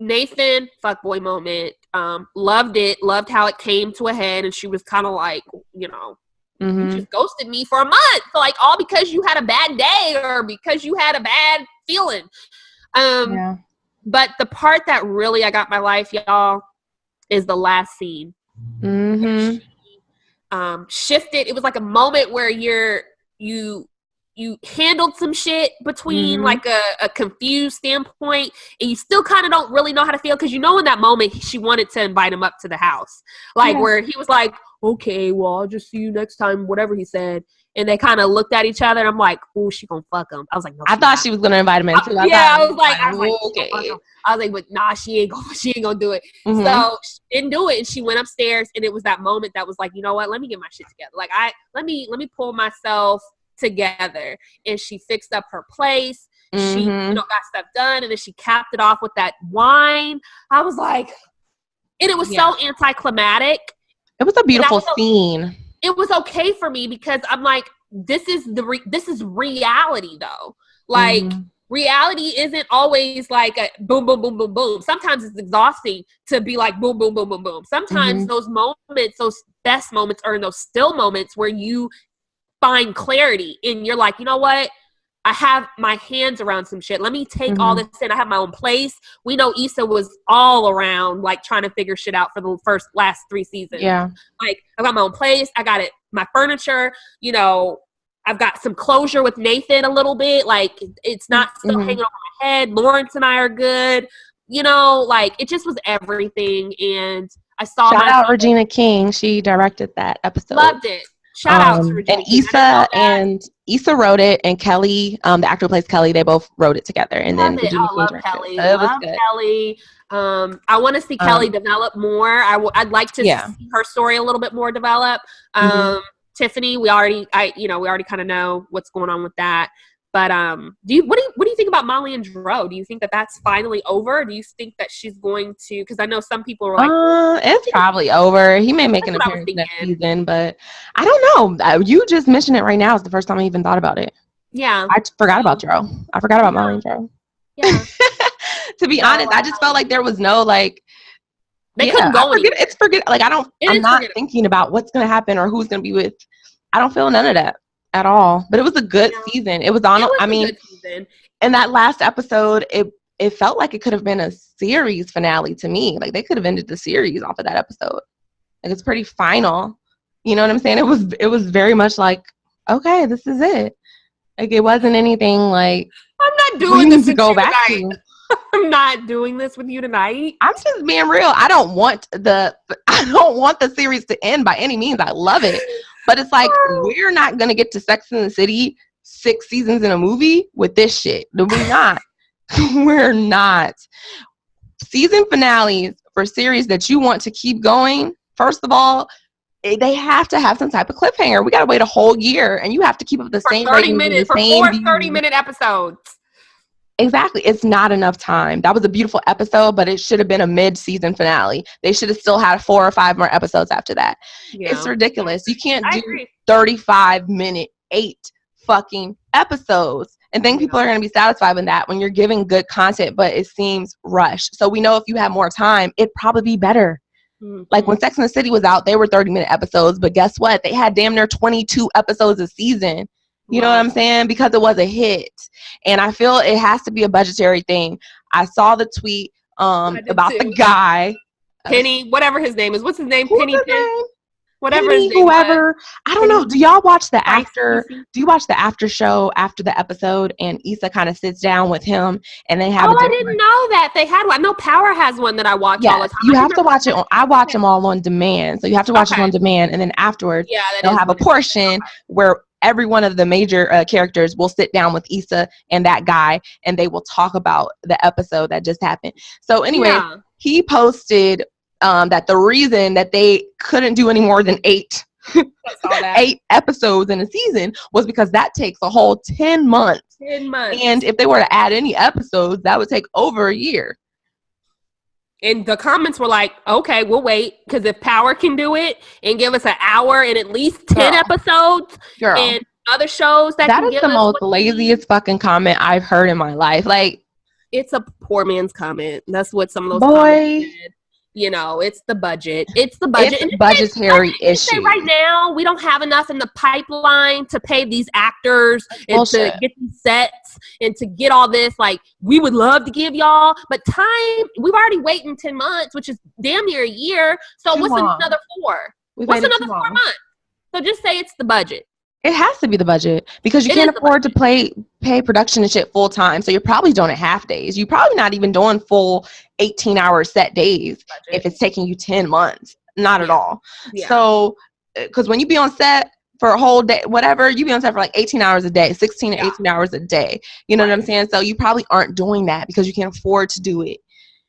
Nathan, fuckboy moment. Loved it. Loved how it came to a head, and she was kind of like, you know, You just ghosted me for a month. So like all because you had a bad day or because you had a bad feeling. But the part that really I got my life, y'all, is the last scene. She, shifted. It was like a moment where you handled some shit between like a confused standpoint, and you still kind of don't really know how to feel, because you know in that moment she wanted to invite him up to the house, like where he was like, okay, well, I'll just see you next time, whatever he said. And they kind of looked at each other, and I'm like, oh, she gonna fuck him. I was like, no, I thought she was gonna invite him in too. I was like, okay. I was like, but nah, she ain't gonna do it. So she didn't do it, and she went upstairs, and it was that moment that was like, you know what? Let me get my shit together. Like let me pull myself together. And she fixed up her place. She got stuff done, and then she capped it off with that wine. I was like, and it was so anticlimactic. It was a beautiful scene. It was okay for me because I'm like, this is reality though. Like reality isn't always like a boom, boom, boom, boom, boom. Sometimes it's exhausting to be like boom, boom, boom, boom, boom. Sometimes those moments, those best moments, are in those still moments where you find clarity and you're like, you know what? I have my hands around some shit. Let me take all this in. I have my own place. We know Issa was all around, like, trying to figure shit out for the last 3 seasons. Yeah. Like, I got my own place. I got my furniture. You know, I've got some closure with Nathan a little bit. Like, it's not still hanging over my head. Lawrence and I are good. You know, like, it just was everything. And I saw Shout out Regina King. She directed that episode. Loved it. Shout out to Regina. And Issa wrote it, and Kelly, the actor who plays Kelly, they both wrote it together. And then Regina King directed Kelly. So love Kelly. I want to see Kelly develop more. I'd like to see her story a little bit more develop. Tiffany, we already kind of know what's going on with that. But what do you think about Molly and Dro? Do you think that that's finally over? Do you think that she's going to? Because I know some people are like, it's probably over. He may make an appearance next season, but I don't know. You just mentioned it right now. It's the first time I even thought about it. Yeah, I forgot about Dro. I forgot about Molly and Dro. Yeah. To be honest, I just felt like there was no like. They couldn't go. Like I'm not thinking about what's gonna happen or who's gonna be with. I don't feel none of that at all. But it was a good season. It was on. In that last episode, it felt like it could have been a series finale to me. Like they could have ended the series off of that episode. Like it's pretty final. You know what I'm saying? It was very much like, okay, this is it. Like it wasn't anything like I'm not doing this to go back to. I'm not doing this with you tonight. I'm just being real. I don't want the series to end by any means. I love it. But it's like, we're not going to get to Sex and the City 6 seasons in a movie with this shit. We're not. We're not. Season finales for series that you want to keep going, first of all, they have to have some type of cliffhanger. We got to wait a whole year, and you have to keep up the same 30 minutes for 4 30-minute episodes. Exactly. It's not enough time. That was a beautiful episode, but it should have been a mid-season finale. They should have still had 4 or 5 more episodes after that. Yeah. It's ridiculous. You can't do 35-minute 8 fucking episodes and think people are going to be satisfied with that when you're giving good content, but it seems rushed. So we know if you have more time, it'd probably be better. Like when Sex and the City was out, they were 30-minute episodes, but guess what? They had damn near 22 episodes a season. You know what I'm saying? Because it was a hit. And I feel it has to be a budgetary thing. I saw the tweet about the guy. Penny, whatever his name is. What's his name? Penny. Whatever Penny, his name whoever. I don't know. Do y'all watch the after? Do you watch the after show after the episode and Issa kind of sits down with him and they have I didn't know that they had one. I know Power has one that I watch all the time. You have to watch it. I watch them all on demand. So you have to watch it on demand. And then afterwards, they'll have a portion where every one of the major characters will sit down with Issa and that guy, and they will talk about the episode that just happened. So anyway, he posted that the reason that they couldn't do any more than 8 episodes in a season was because that takes a whole 10 months. 10 months. And if they were to add any episodes, that would take over a year. And the comments were like, okay, we'll wait. Because if Power can do it and give us an hour and at least 10 episodes and other shows that can give us... That is the most laziest fucking comment I've heard in my life. Like, it's a poor man's comment. That's what some of those comments said. it's the budget. It's the budget. It's a budgetary issue. Say right now, we don't have enough in the pipeline to pay these actors and to get these sets and to get all this. Like, we would love to give y'all, but time, we've already waiting 10 months, which is damn near a year. So what's another 4? What's another 4 months? So just say it's the budget. It has to be the budget because you can't afford to pay production and shit full time. So you're probably doing it half days. You're probably not even doing full 18-hour set days if it's taking you 10 months. Not at all. Yeah. So, because when you be on set for a whole day, whatever, you be on set for like 18 hours a day, 16 to 18 hours a day. You know what I'm saying? So you probably aren't doing that because you can't afford to do it.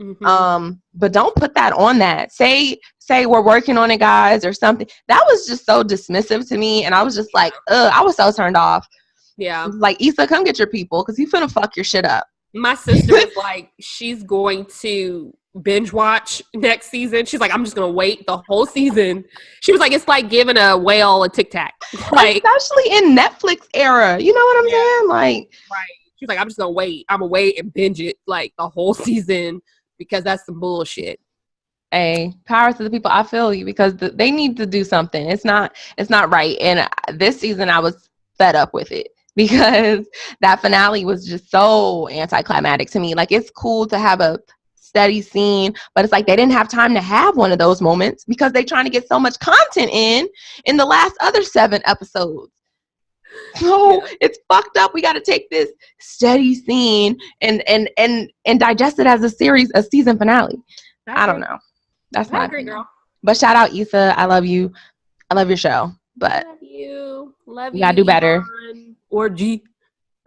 Mm-hmm. But don't put that on that. Say we're working on it, guys, or something. That was just so dismissive to me, and I was just like, I was so turned off. Yeah, like, Issa, come get your people because you finna fuck your shit up. My sister was like, she's going to binge watch next season. She's like, I'm just gonna wait the whole season. She was like, it's like giving a whale a Tic Tac, like, especially in Netflix era. You know what I'm saying? Like, right? She's like, I'm just gonna wait. I'm gonna wait and binge it like the whole season. Because that's some bullshit. Hey, power to the people. I feel you because they need to do something. It's not right. And this season I was fed up with it because that finale was just so anticlimactic to me. Like, it's cool to have a steady scene, but it's like they didn't have time to have one of those moments because they're trying to get so much content in the last other 7 episodes. So it's fucked up. We got to take this steady scene and digest it as a season finale. I don't know. That's not great, girl. But shout out Issa. I love you. I love your show. But love you. You gotta do better. Or G.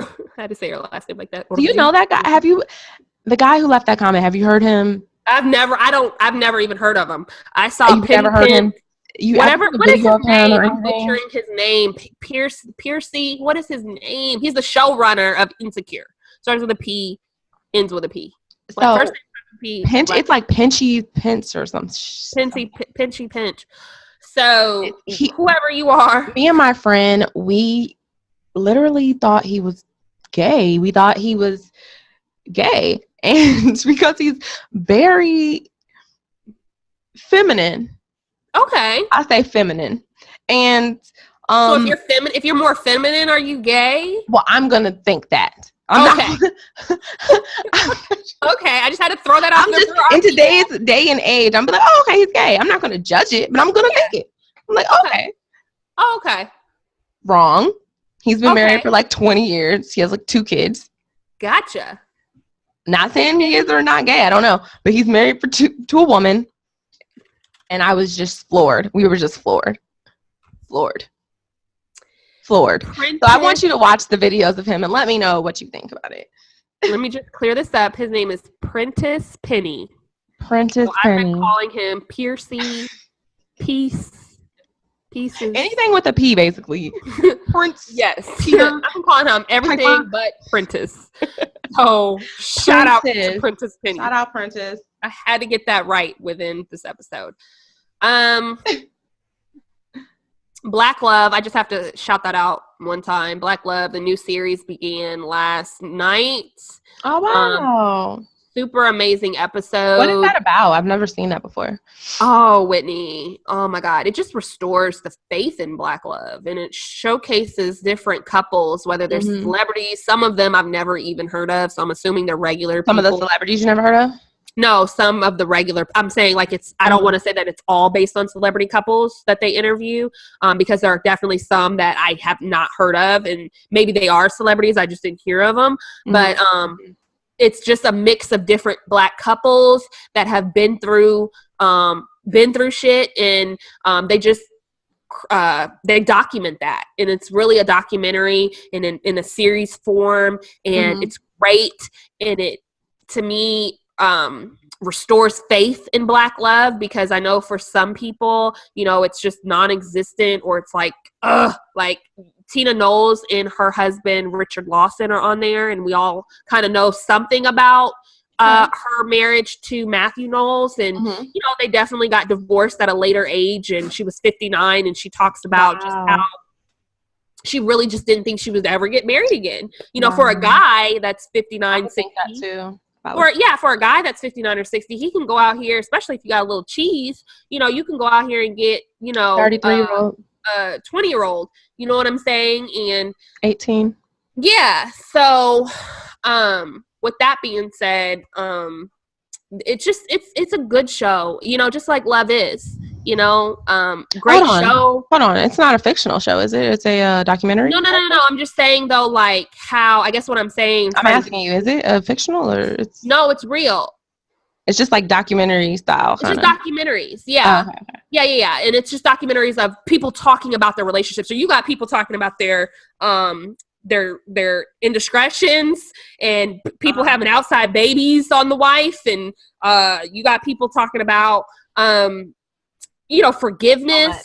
I had to say her last name like that. Do you know that guy? The guy who left that comment? Have you heard him? I've never even heard of him. I saw. You've never heard him? What is his name? I'm butchering his name. Piercy. What is his name? He's the showrunner of Insecure. Starts with a P, ends with a P. So first P, it's like Pinchy Pinch or something. Pinchy Pinch. So whoever you are, me and my friend, we literally thought he was gay. We thought he was gay, and because he's very feminine. Okay. I say feminine. And so if you're more feminine, are you gay? Well, I'm gonna think that. Okay. Okay, I just had to throw that out there. In today's day and age, I'm like, oh, okay, he's gay. I'm not gonna judge it, but I'm gonna think it. I'm like, okay. Oh, okay. Wrong. He's been married for like 20 years. He has like 2 kids. Gotcha. Not saying he is or not gay. I don't know, but he's married to a woman. And I was just floored. We were just floored. Printed. So I want you to watch the videos of him and let me know what you think about it. Let me just clear this up. His name is Prentice Penny. Penny. I've been calling him Piercy Pieces. Anything with a P, basically. Prince. Yes. I'm calling him everything but Prentice. So shout out to Prentice Penny. Shout out Prentice. I had to get that right within this episode. Black Love, I just have to shout that out one time. Black Love, the new series began last night. Oh, wow. Super amazing episode. What is that about? I've never seen that before. Oh, Whitney. Oh, my God. It just restores the faith in Black Love. And it showcases different couples, whether they're celebrities. Some of them I've never even heard of. So I'm assuming they're regular people. Some of the celebrities you never heard of? No, some of the regular. I'm saying like I don't want to say that it's all based on celebrity couples that they interview, because there are definitely some that I have not heard of, and maybe they are celebrities. I just didn't hear of them. But it's just a mix of different Black couples that have been through shit, and they document that, and it's really a documentary in a series form, and it's great, and it to me restores faith in Black love, because I know for some people, it's just non-existent, or it's like Tina Knowles and her husband Richard Lawson are on there, and we all kind of know something about her marriage to Matthew Knowles, and they definitely got divorced at a later age, and she was 59, and she talks about just how she really just didn't think she would ever get married again. For a guy that's 59, 60. That too. For a guy that's 59 or 60, he can go out here, especially if you got a little cheese, you know, you can go out here and get, you know, 33-year-old, 20-year-old, you know what I'm saying? And 18. Yeah. So, with that being said, it's a good show, you know, just like Love Is, you know, great show. Hold on. It's not a fictional show, is it? It's a documentary? No. I'm just saying though, like how, I guess what I'm saying. I'm asking you, is it a fictional or it's? No, it's real. It's just like documentary style. It's just documentaries. Yeah. Oh, okay. Yeah. And it's just documentaries of people talking about their relationships. So you got people talking about their indiscretions and people having outside babies on the wife. And you got people talking about, you know, forgiveness.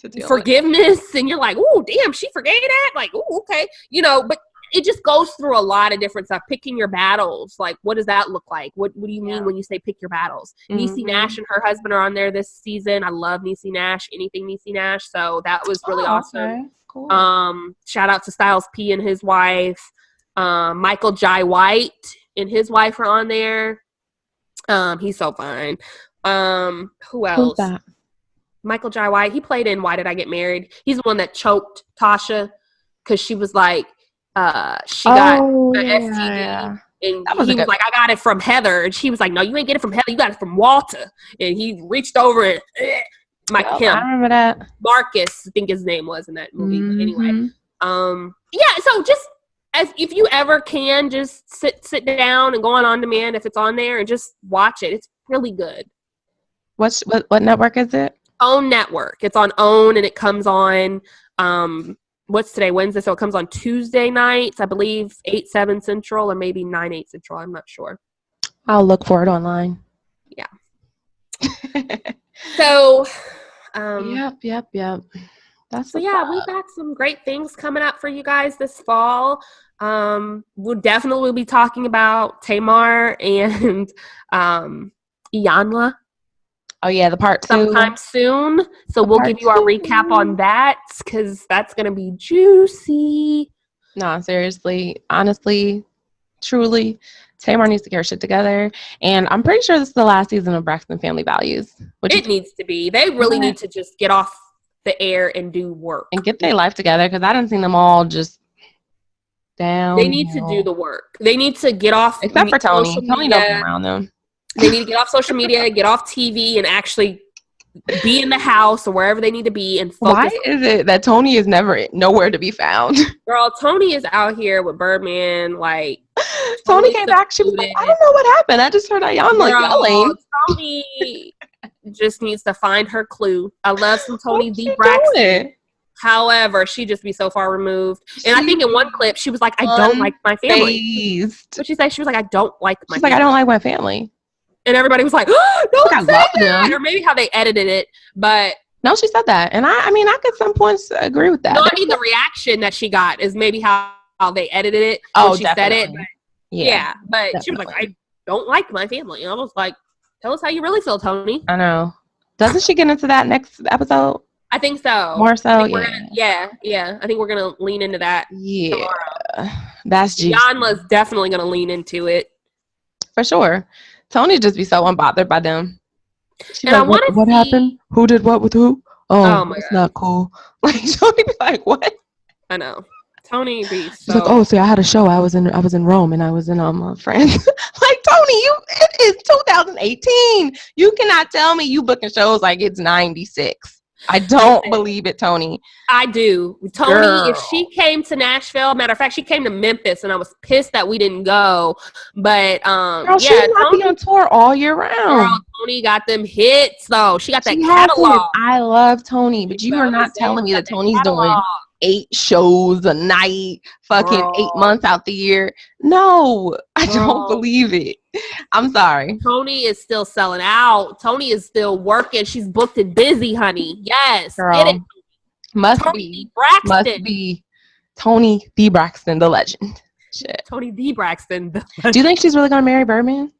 And you're like, oh, damn, she forgave that? Like, oh, okay. You know, but it just goes through a lot of different stuff. Picking your battles. Like, what does that look like? What do you mean when you say pick your battles? Mm-hmm. Niecy Nash and her husband are on there this season. I love Niecy Nash, anything Niecy Nash. So that was really awesome. Okay. Cool. Shout out to Styles P and his wife. Michael Jai White and his wife are on there. He's so fine. Who else? Who's that? Michael Jai White. He played in Why Did I Get Married? He's the one that choked Tasha because she was like, she got an STD. Yeah. And he was like, I got it from Heather. And she was like, no, you ain't get it from Heather. You got it from Walter. And he reached over and him. I remember that. Marcus, I think his name was in that movie. Mm-hmm. Anyway, yeah. So just if you ever can, just sit down and go on demand if it's on there and just watch it. It's really good. What network is it? OWN network. It's on OWN and it comes on. What's today? Wednesday. So it comes on Tuesday nights, I believe, 8/7 Central or maybe 9/8 Central. I'm not sure. I'll look for it online. Yeah. So. Yep. That's we've got some great things coming up for you guys this fall. We'll definitely be talking about Tamar and Iyanla. Oh yeah, the part 2 sometime soon. So we'll give you our recap on that because that's gonna be juicy. No, seriously, honestly, truly, Tamar needs to get her shit together. And I'm pretty sure this is the last season of Braxton Family Values. It needs to be. They really need to just get off the air and do work. And get their life together because I done seen them all just down. They need to do the work. They need to get off. Except for Tony. Tony don't come around them. They need to get off social media, get off TV, and actually be in the house or wherever they need to be and focus. Why is it that Tony is nowhere to be found? Girl, Tony is out here with Birdman. Like Tony came back. She was like, I don't know what happened. I just heard Iyanla yelling. Tony just needs to find her clue. I love some Tony D. Braxton. However, she just be so far removed. And I think in one clip, she was like, I don't like my family. What she said? She was like, I don't like my family. She's like, I don't like my family. And everybody was like, oh, don't say that. Or maybe how they edited it. But no, she said that. And I could some points agree with that. No, I mean, the reaction that she got is maybe how they edited it when she said it. But, yeah. But definitely. She was like, I don't like my family. And I was like, tell us how you really feel, Tony. I know. Doesn't she get into that next episode? I think so. More so, yeah. I think we're going to lean into that tomorrow. That's juicy. Iyanla's definitely going to lean into it. For sure. Tony just be so unbothered by them. She's and like, what happened? Who did what with who? Oh my God. Not cool. Like, Tony be like, what? I know. Tony be so. She's like, oh, see, I had a show. I was in Rome and I was in France. Like, Tony, it is 2018. You cannot tell me you booking shows like it's 96. I don't believe it, Tony. I do. Tony, girl. If she came to Nashville, matter of fact, she came to Memphis, and I was pissed that we didn't go. But girl, she did not be on tour all year round. Girl, Tony got them hits, though. She got that catalog. I love Tony, but you are not telling me that Tony's doing 8 shows a night, fucking 8 months out the year. No, I don't believe it. I'm sorry. Tony is still selling out. Tony is still working. She's booked and busy, honey. Yes. Girl. Get it. Must be Tony D. Braxton, the legend. Shit. Tony D. Braxton. Do you think she's really going to marry Birdman?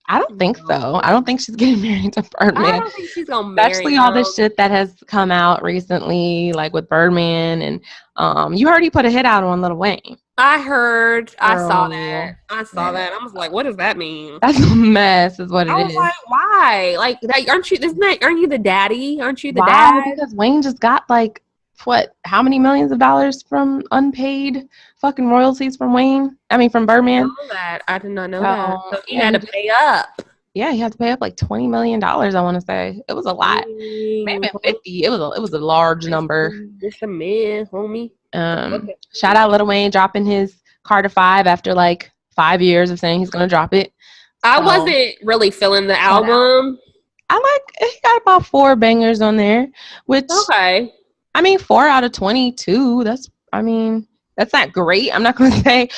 I don't think so. I don't think she's getting married to Birdman. I don't think she's going to marry Especially all this shit that has come out recently, like with Birdman. And you heard he put a hit out on Lil Wayne. I heard. I saw Girl. that. I saw that. I was like, what does that mean? That's a mess, is what it I was is. like, why? Like, aren't you? Aren't you the daddy? Aren't you the Why? dad? Because Wayne just got like what? How many millions of dollars from unpaid fucking royalties from Wayne? I mean, from Birdman. I did not know that. So he Yeah, had to pay up. yeah, he had to pay up like $20 million. I want to say it was a lot. Maybe 50. It was a large number. Just a man, homie. Shout out Lil Wayne dropping his Carter 5 after like 5 years of saying he's gonna drop it. I wasn't really feeling the album. He got about 4 bangers on there, which okay. I mean 4 out of 22. That's not great. I'm not gonna say.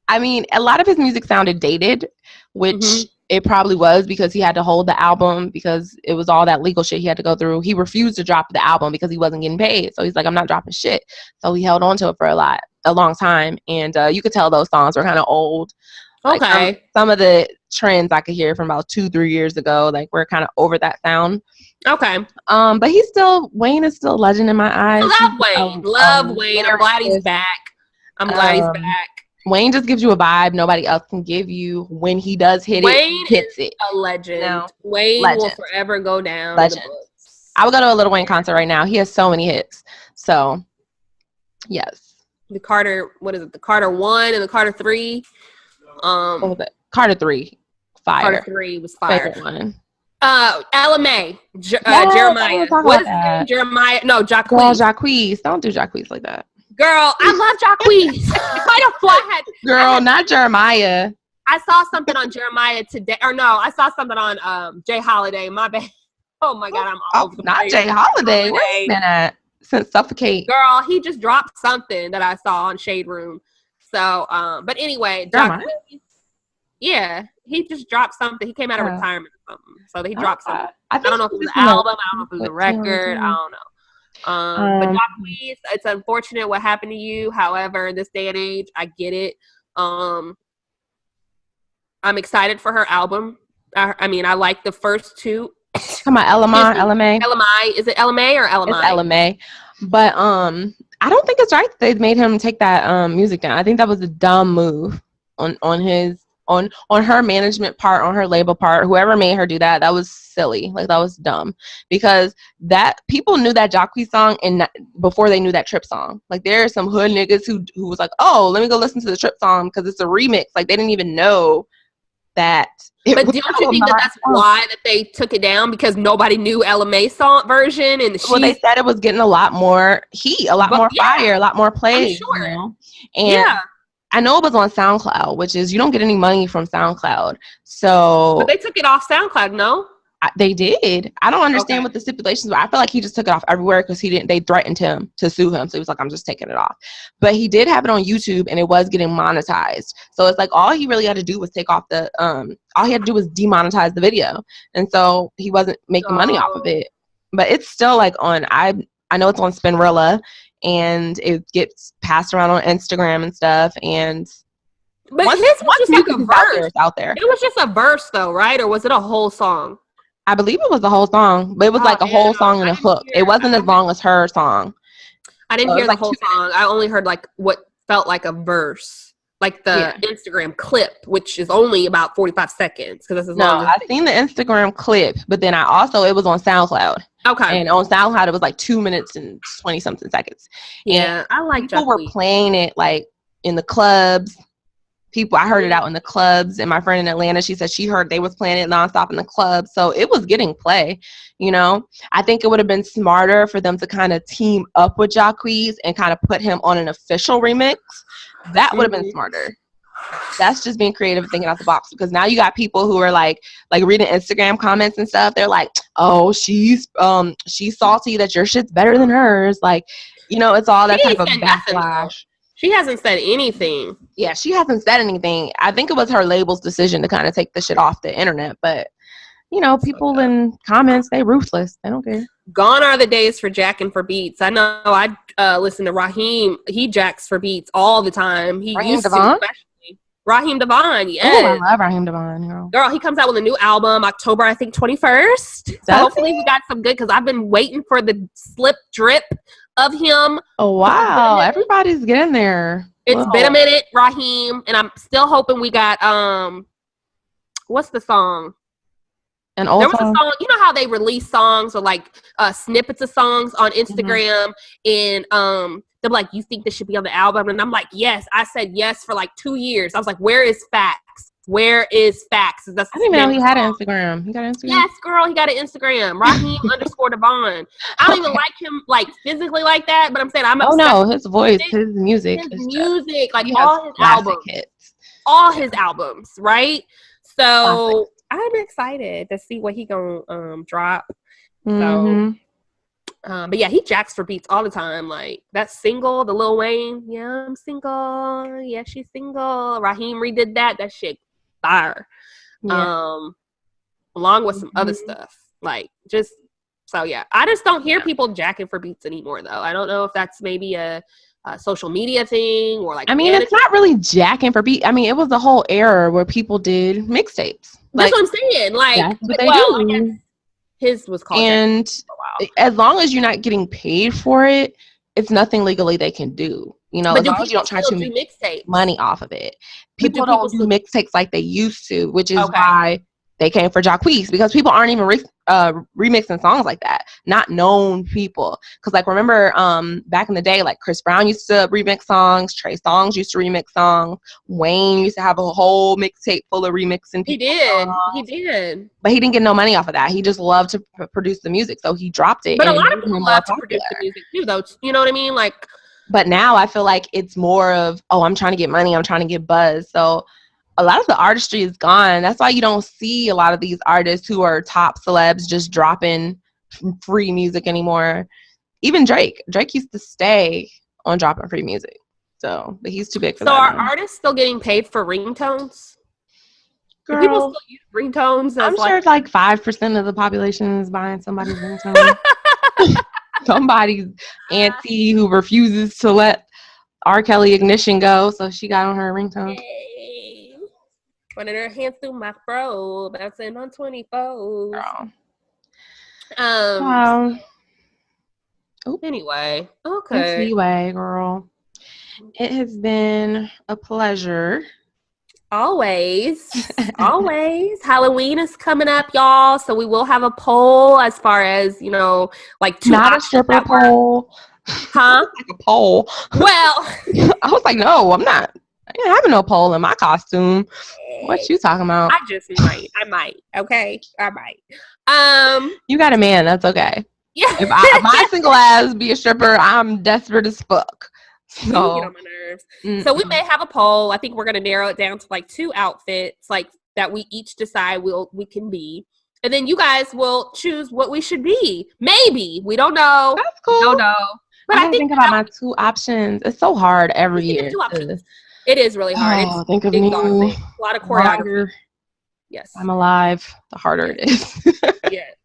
I mean, a lot of his music sounded dated, which it probably was because he had to hold the album because it was all that legal shit he had to go through. He refused to drop the album because he wasn't getting paid. So he's like, I'm not dropping shit. So he held on to it for a long time. And you could tell those songs were kind of old. Okay. Like some of the trends I could hear from about 2-3 years ago, like we're kind of over that sound. Okay. But Wayne is still a legend in my eyes. Love Wayne. I'm glad he's back. Wayne just gives you a vibe nobody else can give you. When he does hit Wayne it, he hits it. A legend. Wayne will forever go down. Legend. I would go to a Lil Wayne concert right now. He has so many hits. So, yes. The Carter 1 and the Carter 3. What was it? Carter 3. Fire. Carter 3 was fire. Favorite one. LMA. Jeremiah. What is his name? Jeremiah. No, Jacquees. Girl, Jacquees. Don't do Jacquees like that. Girl, I love Jacquees. Why the fuck? Girl, not Jeremiah. I saw something on Jeremiah today. Or no, I saw something on Jay Holiday. My bad. Oh my God, I'm all over the not place. Jay Holiday. Where's he been at? Since Suffocate. Girl, he just dropped something that I saw on Shade Room. So, but anyway, Jacquees, yeah, he just dropped something. He came out of retirement or something. So he dropped something. I don't know if it was an album. I don't know if it was a record. I don't know. But Jacquees, it's unfortunate what happened to you. However, in this day and age, I get it. I'm excited for her album. I mean, I like the first 2. Come on, LMA. Is it LMA or LMI? It's LMA. But I don't think it's right that they made him take that music down. I think that was a dumb move on her management part, on her label part. Whoever made her do that, that was silly. Like, that was dumb, because that people knew that Jacquees song before they knew that Trip song. Like, there are some hood niggas who was like, oh, let me go listen to the Trip song because it's a remix. Like, they didn't even know that. But don't you think that's why that they took it down, because nobody knew LMA song version? And they said it was getting a lot more heat, a lot more fire, a lot more plays. Sure. You know? And I know it was on SoundCloud, which is, you don't get any money from SoundCloud. So, but they took it off SoundCloud, no? They did. I don't understand what the stipulations were. I feel like he just took it off everywhere because they threatened him to sue him. So he was like, I'm just taking it off. But he did have it on YouTube and it was getting monetized. So it's like all he really had to do was take off all he had to do was demonetize the video. And so he wasn't making money off of it. But it's still like I know it's on Spinrilla and it gets passed around on Instagram and stuff. But his was just like a verse out there. It was just a verse though, right? Or was it a whole song? I believe it was the whole song, but it was like a whole song and a hook. It wasn't as long as her song. I didn't hear the whole song. I only heard like what felt like a verse, like the Instagram clip, which is only about 45 seconds. Because I've seen the Instagram clip, but then it was on SoundCloud. Okay. And on SoundCloud, it was like 2 minutes and 20 something seconds. Yeah, I like people were playing it like in the clubs. I heard it out in the clubs, and my friend in Atlanta, she said she heard they was playing it nonstop in the club. So it was getting play, you know. I think it would have been smarter for them to kind of team up with Jacquees and kind of put him on an official remix. That would have been smarter. That's just being creative and thinking out the box, because now you got people who are like reading Instagram comments and stuff. They're like, oh, she's salty that your shit's better than hers. Like, you know, it's all that type of backlash. She hasn't said anything. Yeah, she hasn't said anything. I think it was her label's decision to kind of take the shit off the internet. But, you know, people in comments, they ruthless. They don't care. Gone are the days for jacking for beats. I know I listen to Raheem. He jacks for beats all the time. He Raheem used Devon? to, especially. Raheem Devon, Oh, I yes. love Raheem Devon, girl. Girl, he comes out with a new album October, I think, 21st. So hopefully we got some good, because I've been waiting for the slip drip of him. Oh, wow. Everybody's getting there. It's been a minute, Raheem, and I'm still hoping we got, what's the song? An old There was song? a song, you know how they release songs or like snippets of songs on Instagram, and they're like, you think this should be on the album? And I'm like, yes. I said yes for like 2 years. I was like, where is Facts? Where is Facts? That's I didn't even know he had an Instagram. He got an Instagram? Yes, girl, he got an Instagram. Raheem _ Devon. I don't even like him like physically like that, but I'm saying I'm obsessed. Oh no, his voice, his music. His music, like all his albums. Hits. All his albums, right? So I'm excited to see what he gonna drop. So but yeah, he jacks for beats all the time. Like that single, the Lil Wayne, yeah, I'm single. Yeah, she's single. Raheem redid that. That shit fire. Yeah. Along with some other stuff. Like just so yeah. I just don't hear people jacking for beats anymore though. I don't know if that's maybe a social media thing or like I mean, it's not really jacking for beat. I mean, it was a whole era where people did mixtapes. That's what I'm saying. Like, I guess his was called. And as long as you're not getting paid for it, it's nothing legally they can do. You know, as long as you don't try to make money off of it. People don't do mixtapes like they used to, which is why they came for Jacquees, because people aren't even remixing songs like that. Not known people. Because, like, remember back in the day, like, Chris Brown used to remix songs. Trey Songz used to remix songs. Wayne used to have a whole mixtape full of remixing people. He did. But he didn't get no money off of that. He just loved to produce the music. So he dropped it. But a lot of people love to produce the music, too, though. You know what I mean? Like, but now I feel like it's more of, oh, I'm trying to get money. I'm trying to get buzz. So a lot of the artistry is gone. That's why you don't see a lot of these artists who are top celebs just dropping free music anymore. Even Drake used to stay on dropping free music. So, but he's too big for that. So are artists still getting paid for ringtones? Girl, do people still use ringtones? I'm sure it's like 5% of the population is buying somebody's ringtone. Somebody's auntie who refuses to let R. Kelly Ignition go, so she got on her ringtone. Running her hands through my fro, bouncing on 24. Girl. Anyway, okay. Anyway, girl, it has been a pleasure. Always. Halloween is coming up, y'all. So we will have a poll as far as, you know, like not a stripper poll. Huh? Like a poll. Well, I was like, no, I'm not. I ain't having no pole in my costume. What you talking about? I might. Okay, I might. You got a man. That's okay. Yeah. If my single ass be a stripper, I'm desperate as fuck. So get on my nerves. So we may have a poll. I think we're gonna narrow it down to like 2 outfits, like that we each decide we can be, and then you guys will choose what we should be. Maybe we don't know. That's cool. Don't know. But I think about my 2 options. It's so hard every year. 2 options. It is really hard. Oh, think of me. A lot of choreography. Yes. I'm alive. The harder it is. Yes.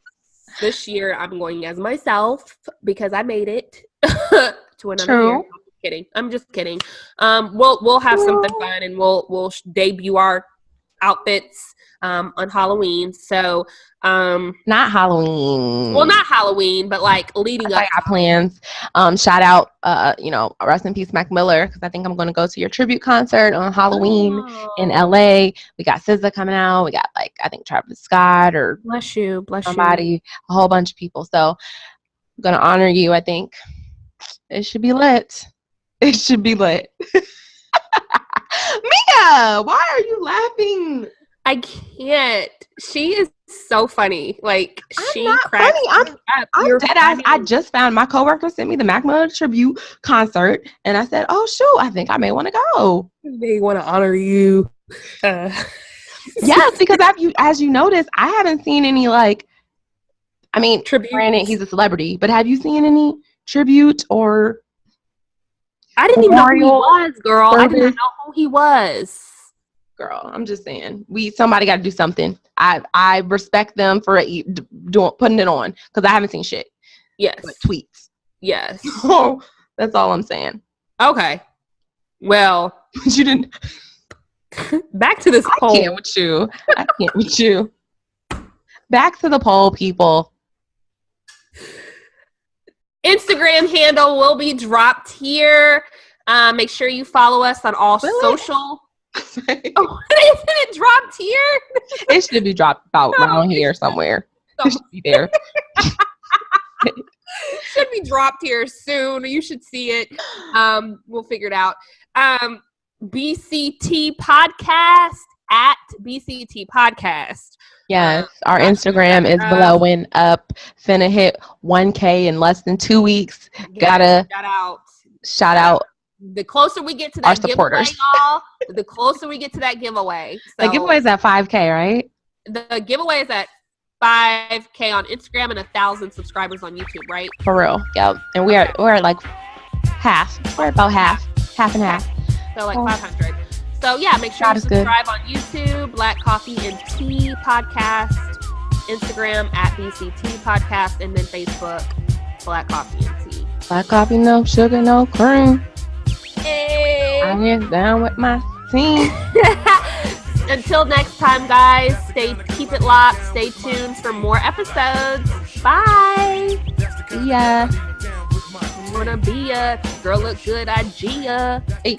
This year I'm going as myself because I made it to another year. I'm just kidding. We'll have something fun, and we'll debut our outfits on Halloween. So not Halloween. Well, not Halloween, but like leading up. I got plans. Shout out, rest in peace, Mac Miller, because I think I'm going to go to your tribute concert on Halloween in LA. We got SZA coming out. We got I think Travis Scott or bless you, somebody, a whole bunch of people. So I'm going to honor you. I think it should be lit. It should be lit. Mia, why are you laughing? I can't. She is so funny. Like, she cracks funny. I'm dead ass. I just found my coworker sent me the Mac Miller tribute concert, and I said, "Oh shoot, I think I may want to go." They want to honor you. Yes, because as you noticed, I haven't seen any tribute. Granted, he's a celebrity, but have you seen any tribute or? I didn't even know who he was, girl. I did not know who he was. Girl, I'm just saying, somebody got to do something. I respect them for putting it on, because I haven't seen shit. Yes. But tweets. Yes. So that's all I'm saying. Okay. Well, you didn't. Back to this I poll. can't with you. I can't with you. Back to the poll, people. Instagram handle will be dropped here. Make sure you follow us on all social. Oh, isn't it dropped here? It should be dropped about around here somewhere. It should be there. Should be dropped here soon. You should see it. We'll figure it out. BCT Podcast at BCT Podcast. Yes, our Instagram is blowing up. Finna hit 1K in less than 2 weeks. Gotta shout out. The closer we get to that our supporters, giveaway, y'all, the closer we get to that giveaway. So the giveaway is at 5K, right? The giveaway is at 5K on Instagram and 1,000 subscribers on YouTube, right? For real, yep. And we're at like half. We're about half and half. So like 500. So yeah, make sure you subscribe on YouTube, Black Coffee and Tea Podcast, Instagram at BCT Podcast, and then Facebook, Black Coffee and Tea. Black coffee, no sugar, no cream. Hey. I get down with my team. Until next time, guys, keep it locked. Stay tuned for more episodes. Bye. Yeah. Wanna be a girl, look good, I Gia. Hey.